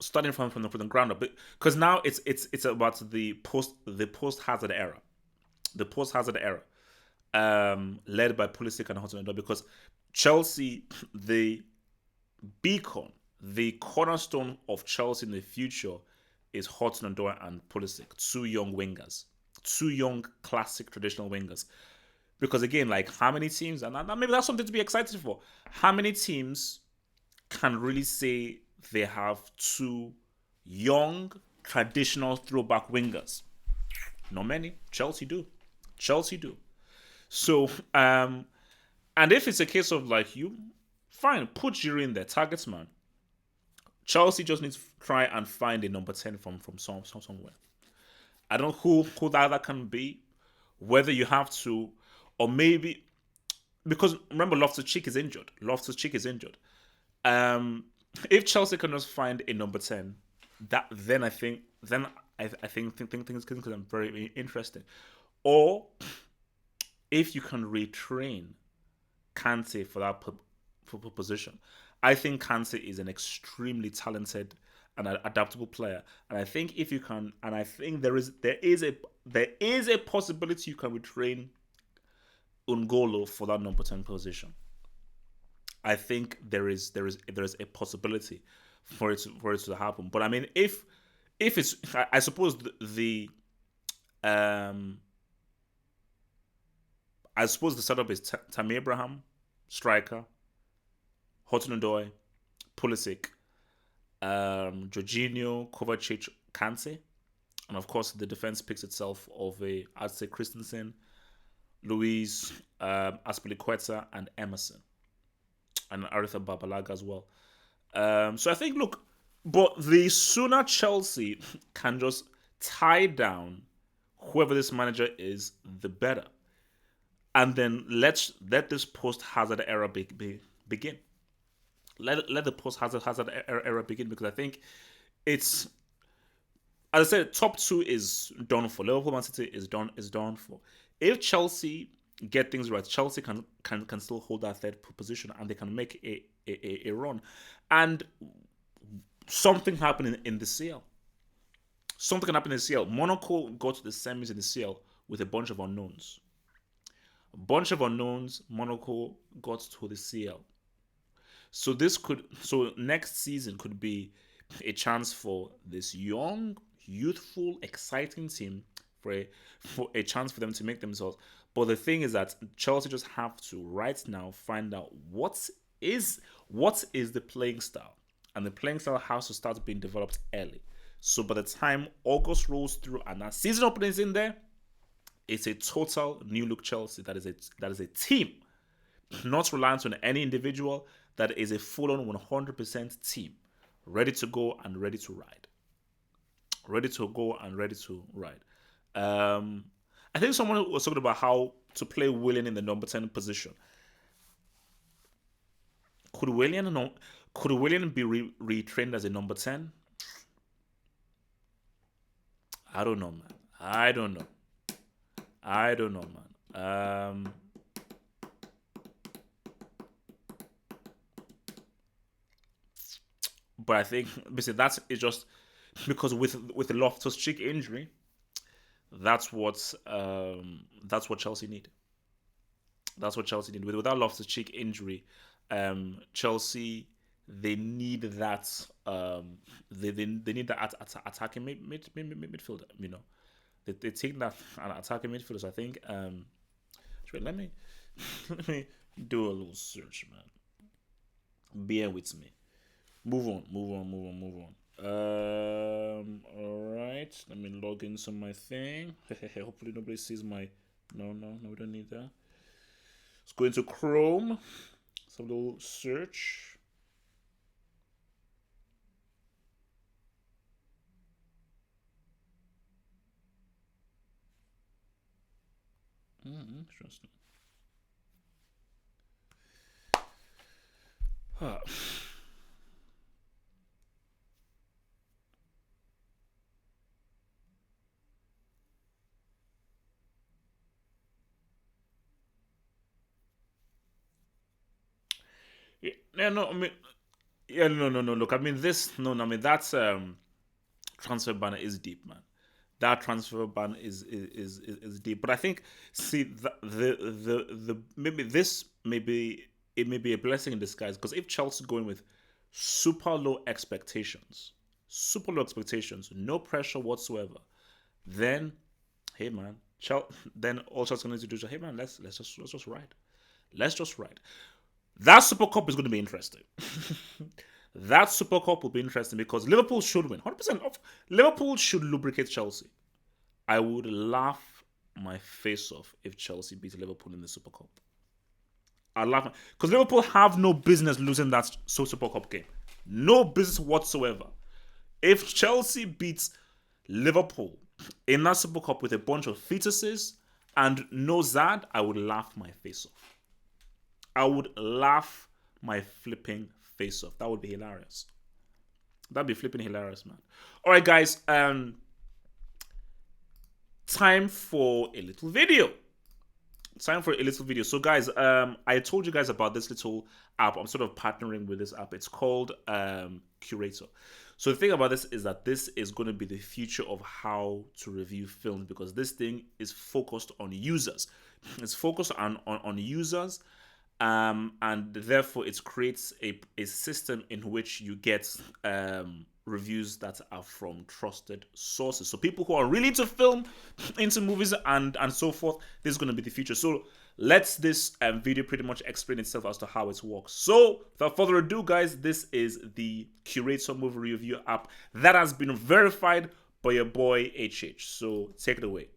Speaker 1: starting from the ground up. Because now it's about the post Hazard era, led by Pulisic and Hudson-Odoi. Because Chelsea, the beacon, the cornerstone of Chelsea in the future is Hudson-Odoi and Pulisic, two young wingers, two young classic traditional wingers. Because again, like, how many teams, and maybe that's something to be excited for, how many teams can really say they have two young traditional throwback wingers? Not many. Chelsea do. So, and if it's a case of like, you, fine, put Giroud in there, targets man. Chelsea just needs to try and find a number 10 from somewhere. I don't know who that can be. Whether you have to, or maybe, because remember, Loftus-Cheek is injured. Um, if Chelsea can just find a number 10, then I think things can become very interesting. Or if you can retrain Kante for that position. I think Kante is an extremely talented and adaptable player, and I think if you can, and I think there is a possibility you can retrain Ungolo for that number 10 position. I think there is a possibility for it to happen. But I mean, if it's, I suppose I suppose the setup is Tammy Abraham, striker, Hudson-Odoi, Pulisic, Jorginho, Kovacic, Kante, and of course the defense picks itself of I'd say Christensen, Luis, Aspilicueta, and Emerson, and Aretha Babalaga as well. So I think, look, but the sooner Chelsea can just tie down whoever this manager is, the better, and then let this post Hazard era begin. Let the post Hazard era begin, because I think it's, as I said, top 2 is done for. Liverpool, Man City is done for. If Chelsea get things right, Chelsea can still hold that third position, and they can make a run. And something happened in the CL. Something can happen in the CL. Monaco got to the semis in the CL with a bunch of unknowns. Monaco got to the CL. So next season could be a chance for this young, youthful, exciting team for a chance for them to make themselves. But the thing is that Chelsea just have to right now find out is what is the playing style, and the playing style has to start being developed early. So by the time August rolls through and that season opening is in there, it's a total new look Chelsea. That is a team, not reliant on any individual. That is a full-on 100% team, ready to go and ready to ride. Ready to go and ready to ride. I think someone was talking about how to play Willian in the number 10 position. Could Willian be retrained as a number 10? I don't know, man. I don't know, man. But I think basically it's just because with the Loftus-Cheek injury, that's what Chelsea need. That's what Chelsea need. Without Loftus-Cheek injury, Chelsea, they need that. They need that attacking midfielder. You know, they take that attacking midfielder. So I think. Let me do a little search, man. Bear with me. Move on. All right. Let me log into my thing. Hopefully nobody sees my. No, we don't need that. Let's go into Chrome. Some little search. Interesting. Huh. Yeah, no, I mean, yeah, no. Look, I mean, that's transfer banner is deep, man. That transfer ban is deep. But I think, see, the maybe this maybe it may be a blessing in disguise, because if Chelsea going with super low expectations, no pressure whatsoever, then hey man, then all Chelsea's going to do is, hey man, let's just ride, That Super Cup is going to be interesting. That Super Cup will be interesting because Liverpool should win. 100% off. Liverpool should lubricate Chelsea. I would laugh my face off if Chelsea beat Liverpool in the Super Cup. I'd laugh. Because Liverpool have no business losing that Super Cup game. No business whatsoever. If Chelsea beats Liverpool in that Super Cup with a bunch of fetuses and no Zad, I would laugh my face off. I would laugh my flipping face off. That would be hilarious. That'd be flipping hilarious, man. All right, guys. Time for a little video. So, guys, I told you guys about this little app. I'm sort of partnering with this app. It's called Curator. So the thing about this is that this is going to be the future of how to review films, because this thing is focused on users. It's focused on users. And therefore it creates a system in which you get reviews that are from trusted sources. So people who are really into film, into movies and so forth, this is going to be the future. So let this video pretty much explain itself as to how it works. So without further ado, guys, this is the Curator movie review app that has been verified by your boy HH. So take it away.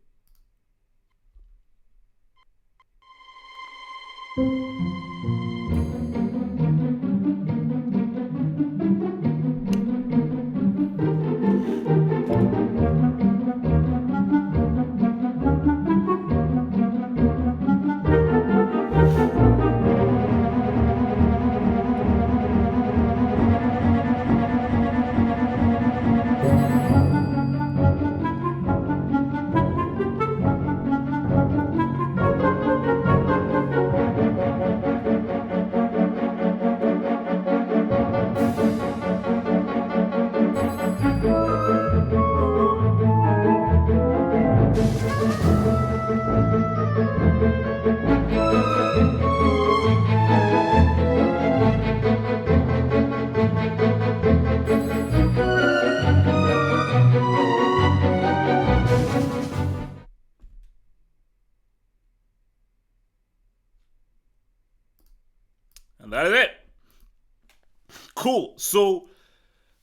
Speaker 1: Cool. So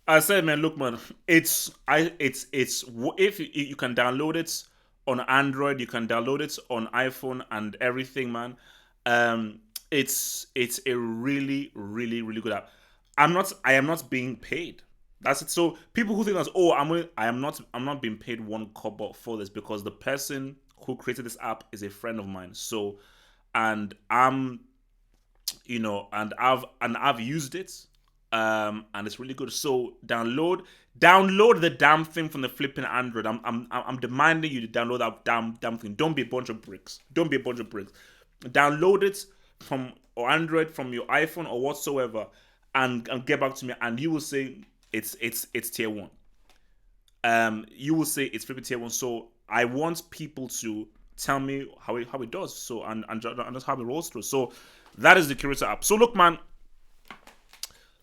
Speaker 1: I said, man, look, man, it's if you can download it on Android, you can download it on iPhone and everything, man. Um, it's a really, really, really good app. I am not being paid. That's it. So people who think that's, oh, I'm not being paid one kobo for this, because the person who created this app is a friend of mine. So, and I'm and I've used it, and it's really good. So download the damn thing from the flipping Android. I'm demanding you to download that damn thing. Don't be a bunch of bricks. Don't be a bunch of bricks. Download it from or Android, from your iPhone or whatsoever, and get back to me, and you will say it's tier one. You will say it's flipping tier one. So I want people to tell me how it does. So and just how it rolls through. So that is the curator app. So look, man,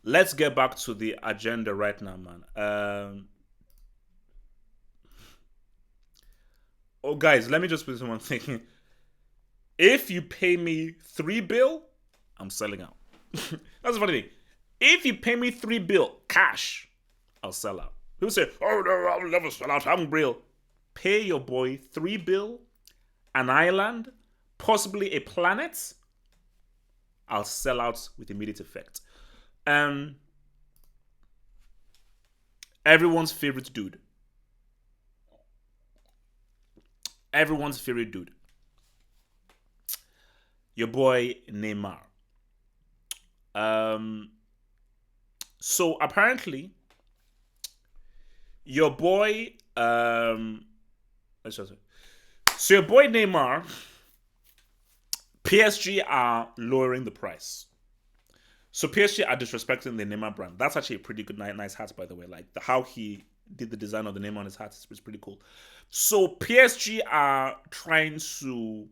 Speaker 1: let's get back to the agenda right now, man. Oh, guys, let me just put someone thinking. If you pay me 3 bill, I'm selling out. That's the funny thing. If you pay me 3 bill cash, I'll sell out. People say, "Oh no, I'll never sell out. I'm real." Pay your boy 3 bill, an island, possibly a planet. I'll sell out with immediate effect. Everyone's favorite dude. Everyone's favorite dude. Your boy Neymar. So apparently, your boy let's just say. So your boy Neymar, PSG are lowering the price. So PSG are disrespecting the Neymar brand. That's actually a pretty good, nice hat, by the way. Like how he did the design of the name on his hat is pretty cool. So PSG are trying to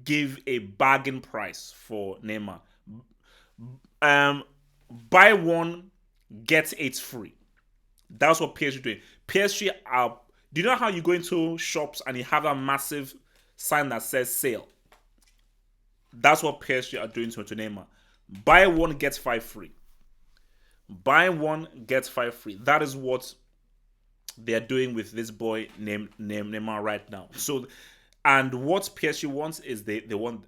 Speaker 1: give a bargain price for Neymar. Buy one, get eight free. That's what PSG doing. PSG are. Do you know how you go into shops and you have a massive sign that says sale? That's what PSG are doing to Neymar. Buy one, get five free. Buy one, get five free. That is what they are doing with this boy named Neymar right now. So, and what PSG wants is they want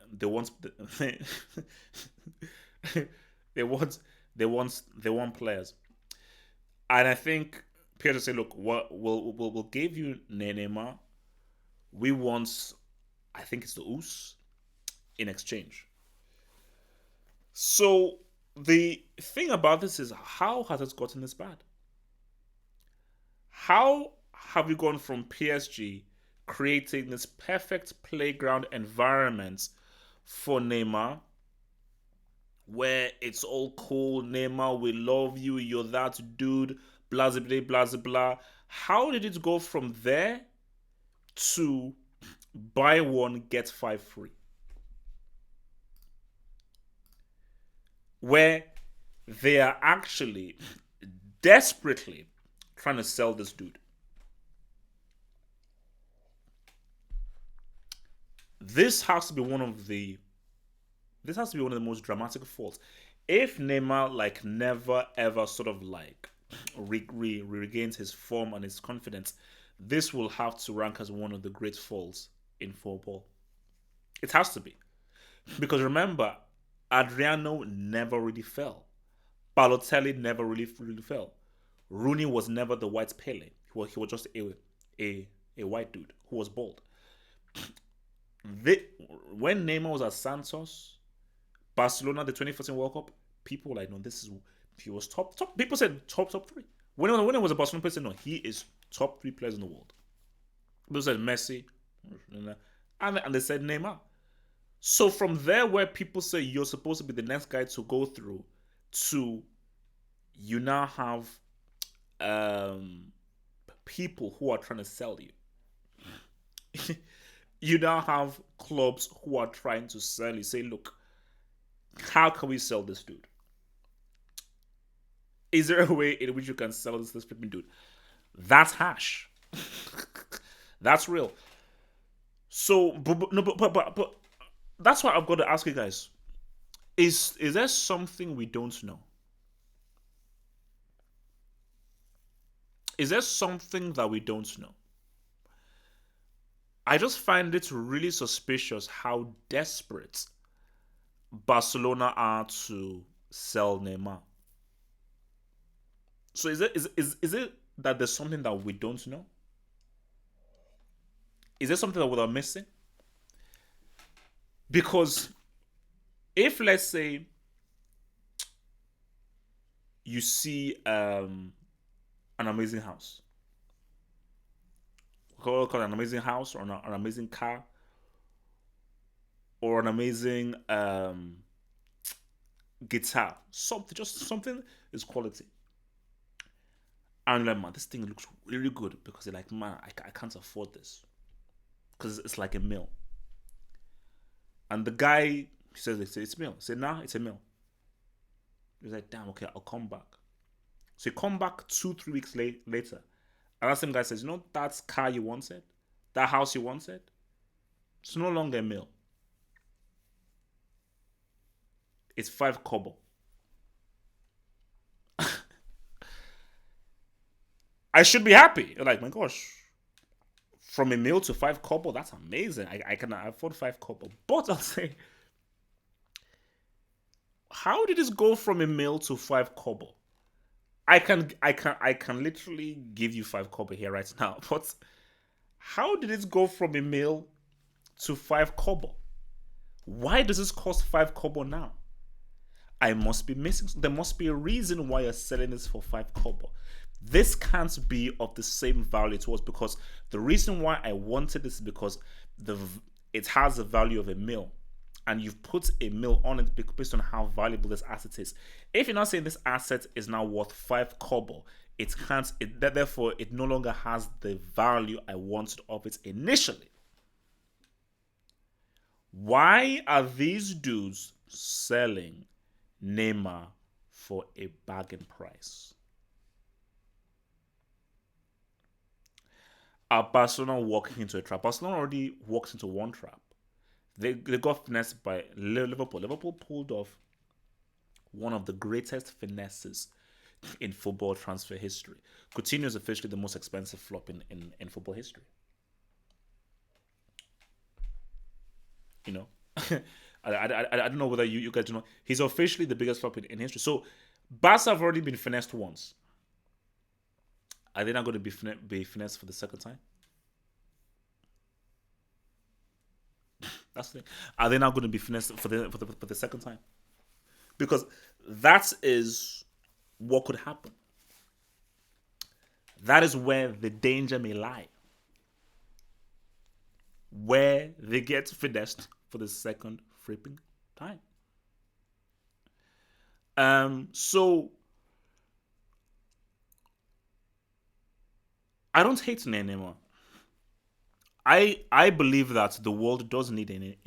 Speaker 1: they want players. And I think PSG say, look, we'll give you Neymar. We want, I think it's the US in exchange. So the thing about this is, how has it gotten this bad? How have we gone from PSG creating this perfect playground environment for Neymar, where it's all cool, Neymar, we love you, you're that dude, blah, blah, blah, blah, blah. How did it go from there to buy one, get five free? Where they are actually desperately trying to sell this dude. This has to be one of the most dramatic faults. If Neymar never ever sort of regains his form and his confidence, this will have to rank as one of the great faults in football. It has to be. Because remember, Adriano never really fell. Balotelli never really fell. Rooney was never the white Pele. He was just a white dude who was bald. When Neymar was at Santos, Barcelona, the 2014 World Cup, people were like, no, he was top. People said top three. When it was a Barcelona, people said, no, he is top three players in the world. People said Messi, and they said Neymar. So from there, where people say you're supposed to be the next guy to go through, to you now have people who are trying to sell you. You now have clubs who are trying to sell you. Say, look, how can we sell this dude? Is there a way in which you can sell this flipping dude? That's harsh. That's real. So, but that's why I've got to ask you guys: is there something we don't know? Is there something that we don't know? I just find it really suspicious how desperate Barcelona are to sell Neymar. So is it that there's something that we don't know? Is there something that we're missing? Because if, let's say, you see an amazing house, call it an amazing house, or an amazing car, or an amazing guitar, something, just something is quality. And you're like, man, this thing looks really good, because you're like, man, I can't afford this because it's like a meal. And the guy says, it's a meal. I say, nah, it's a meal. He's like, damn, okay, I'll come back. So you come back 2, 3 weeks later, and that same guy says, you know, that car you wanted, that house you wanted, it's no longer a meal. It's 5 kobo. I should be happy. You're like, my gosh, from a meal to 5 kobo, that's amazing. I can afford 5 kobo. But I'll say, how did this go from a meal to 5 kobo? I can literally give you 5 kobo here right now. But how did it go from a meal to 5 kobo? Why does this cost 5 kobo now? I must be missing. There must be a reason why you're selling this for 5 kobo. This can't be of the same value to us, because the reason why I wanted this is because it has the value of a meal, and you've put a meal on it based on how valuable this asset is. If you're not saying this asset is now worth 5 kobo, it can't. Therefore, it no longer has the value I wanted of it initially. Why are these dudes selling Neymar for a bargain price? Are Barcelona walking into a trap? Barcelona already walked into one trap. They got finessed by Liverpool. Liverpool pulled off one of the greatest finesses in football transfer history. Coutinho is officially the most expensive flop in football history. You know, I don't know whether you guys know. He's officially the biggest flop in history. So Barca have already been finessed once. Are they not going to be finessed for the second time? That's the thing. Are they not going to be finessed for the second time? Because that is what could happen. That is where the danger may lie. Where they get finessed for the second flipping time. So I don't hate Neymar. I believe that the world does need a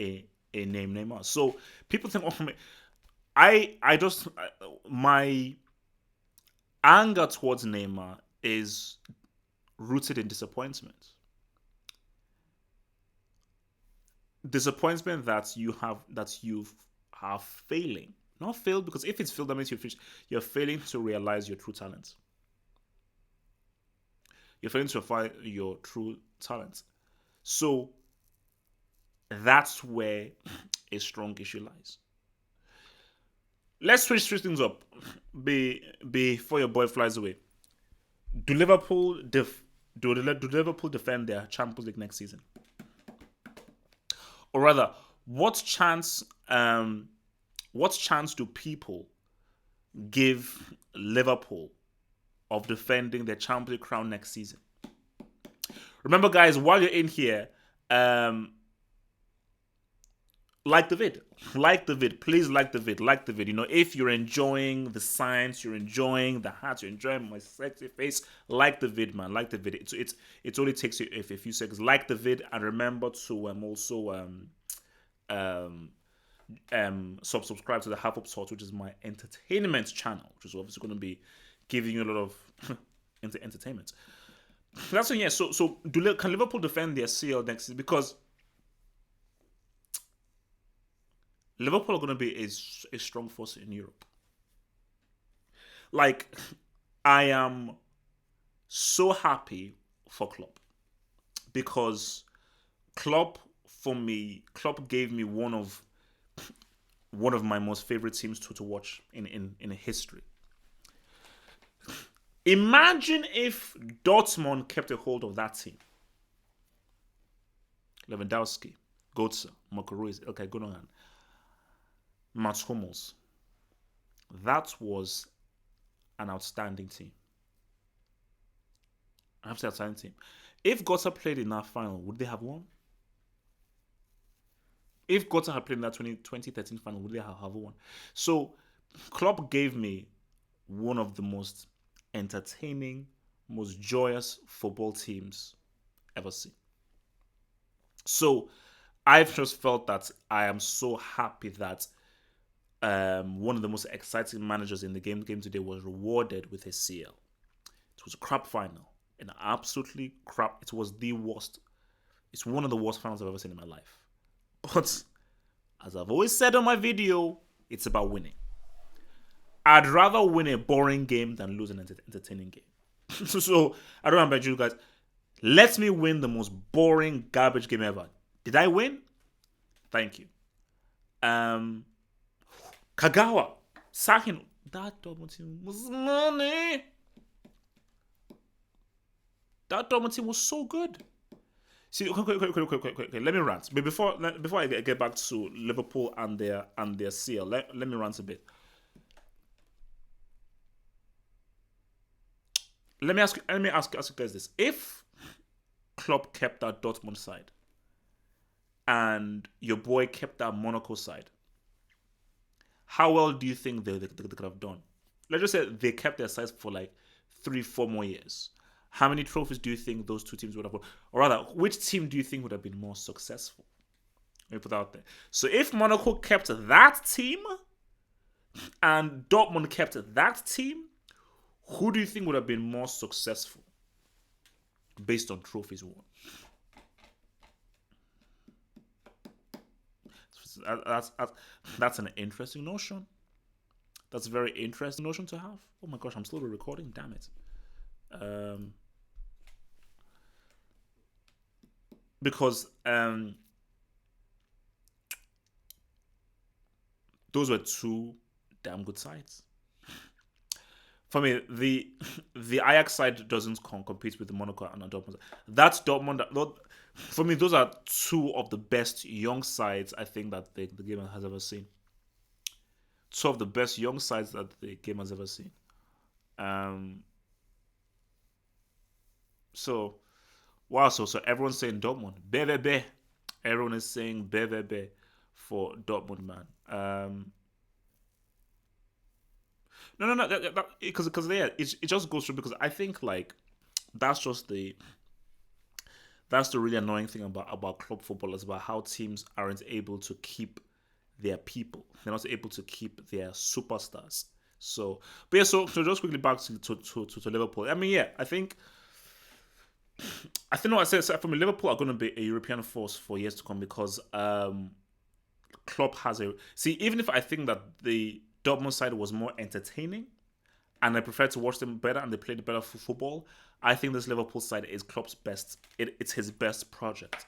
Speaker 1: name Neymar. So people think, oh, I just my anger towards Neymar is rooted in disappointment. Disappointment that you are failing. Not failed, because if it's failed, that means you're failing to realize your true talent. You're failing to find your true talent. So that's where a strong issue lies. Let's switch things up before your boy flies away. Do Liverpool defend their Champions League next season? Or rather, what chance do people give Liverpool of defending their Champions League crown next season? Remember, guys, while you're in here, like the vid. Please like the vid. You know, if you're enjoying the science, you're enjoying the heart, you're enjoying my sexy face, like the vid, man. Like the vid. It only takes you a few seconds. Like the vid, and remember to also subscribe to the Half Up Sort, which is my entertainment channel, which is obviously going to be giving you a lot of entertainment. That's what, yeah. So can Liverpool defend their CL next season? Because Liverpool are going to be a strong force in Europe. Like, I am so happy for Klopp because Klopp for me, Klopp gave me one of my most favorite teams to watch in history. Imagine if Dortmund kept a hold of that team. Lewandowski, Götze, Marco Reus, Ilkay Gundogan, Mats Hummels. That was an outstanding team. I have to say outstanding team. If Götze played in that final, would they have won? If Götze had played in that 2013 final, would they have won? So, Klopp gave me one of the most entertaining, most joyous football teams ever seen. So, I've just felt that I am so happy that one of the most exciting managers in the game today was rewarded with a CL. It was a crap final, an absolutely crap. It was the worst. It's one of the worst finals I've ever seen in my life. But as I've always said on my video, it's about winning. I'd rather win a boring game than lose an entertaining game. So I don't know about you guys. Let me win the most boring garbage game ever. Did I win? Thank you. Kagawa, Sahin, that Dortmund team was money. That Dortmund team was so good. See, quick. Let me rant. But before I get back to Liverpool and their CL, let me rant a bit. Let me ask you guys this: if Klopp kept that Dortmund side, and your boy kept that Monaco side, how well do you think they could have done? Let's just say they kept their sides for like 3-4 more years. How many trophies do you think those two teams would have won? Or rather, which team do you think would have been more successful? Let me put that out there. So if Monaco kept that team and Dortmund kept that team, who do you think would have been more successful based on trophies won? That's an interesting notion. That's a very interesting notion to have. Oh my gosh, I'm still recording. Damn it. Because those were two damn good sides. For me, the Ajax side doesn't compete with the Monaco and the Dortmund. That's Dortmund. For me, those are two of the best young sides I think that the game has ever seen. Two of the best young sides that the game has ever seen. So, wow. So everyone's saying Dortmund. BVB. Everyone is saying BVB for Dortmund, man. No, because yeah, it just goes through because I think like that's just the really annoying thing about club football is about how teams aren't able to keep their people. They're not able to keep their superstars. So, but yeah, so just quickly back to Liverpool. I mean, yeah, I think what I said for me, Liverpool are going to be a European force for years to come because Klopp has even if I think that the Dortmund side was more entertaining and I prefer to watch them better and they played better football, I think this Liverpool side is Klopp's best. It's his best project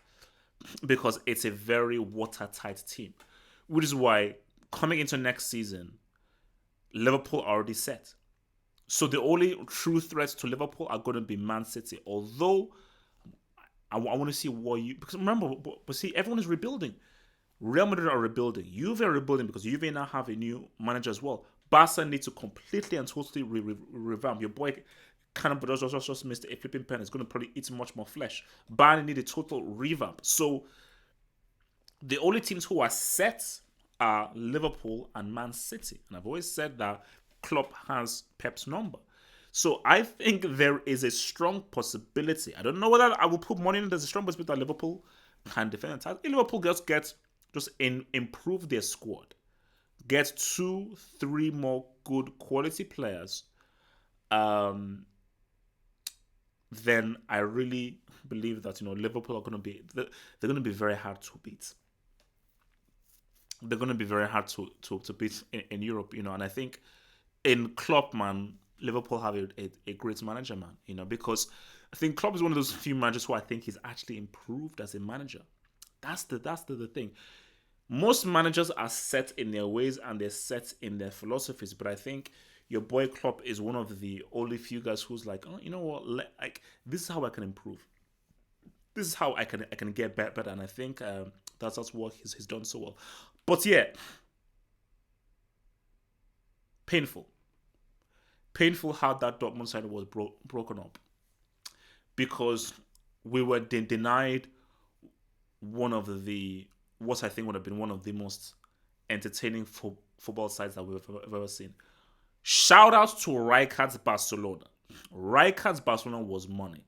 Speaker 1: because it's a very watertight team, which is why coming into next season, Liverpool are already set. So the only true threats to Liverpool are going to be Man City. Although I want to see because remember, but see, everyone is rebuilding. Real Madrid are rebuilding. Juve are rebuilding because Juve now have a new manager as well. Barca needs to completely and totally revamp. Your boy kind of just missed a flipping pen. It's going to probably eat much more flesh. Bayern need a total revamp. So the only teams who are set are Liverpool and Man City. And I've always said that Klopp has Pep's number. So I think there is a strong possibility. I don't know whether I will put money in. There's a strong possibility that Liverpool can defend the title. If Liverpool just improve their squad, get 2-3 more good quality players, then I really believe that Liverpool are going to be they're going to be very hard to beat. They're going to be very hard to beat in Europe, and I think in Klopp, man, Liverpool have a great manager, man. Because I think Klopp is one of those few managers who I think he's actually improved as a manager. That's the thing. Most managers are set in their ways and they're set in their philosophies, but I think your boy Klopp is one of the only few guys who's like, oh, you know what? Like, this is how I can improve. This is how I can get better, and I think that's what he's done so well. But yeah, painful, painful how that Dortmund side was broken up because we were denied one of the what I think would have been one of the most entertaining football sides that we've ever seen. Shout out to Rijkaard's Barcelona. Rijkaard's Barcelona was money.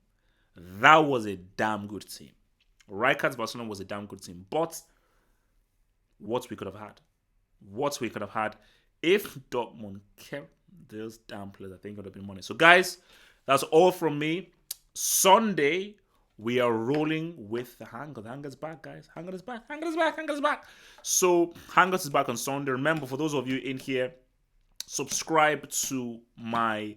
Speaker 1: That was a damn good team. Rijkaard's Barcelona was a damn good team. But what we could have had. What we could have had if Dortmund kept those damn players, I think it would have been money. So guys, that's all from me. Sunday, we are rolling with the Hanger. The Hanger's back, guys. Hanger is back. Hanger is back. Hanger is back. So Hanger is back on Sunday. Remember, for those of you in here, subscribe to my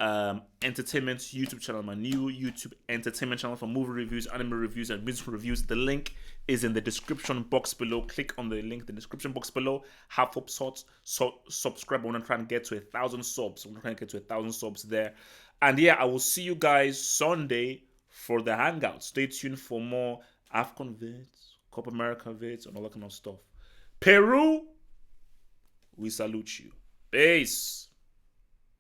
Speaker 1: entertainment YouTube channel, my new YouTube entertainment channel for movie reviews, anime reviews, and music reviews. The link is in the description box below. Click on the link in the description box below. Have hope subscribe. I want to try and get to 1,000 subs. I want to try and get to 1,000 subs there. And yeah, I will see you guys Sunday for the hangout. Stay tuned for more Afcon vids, Copa America vids, and all that kind of stuff. Peru, we salute you. Peace.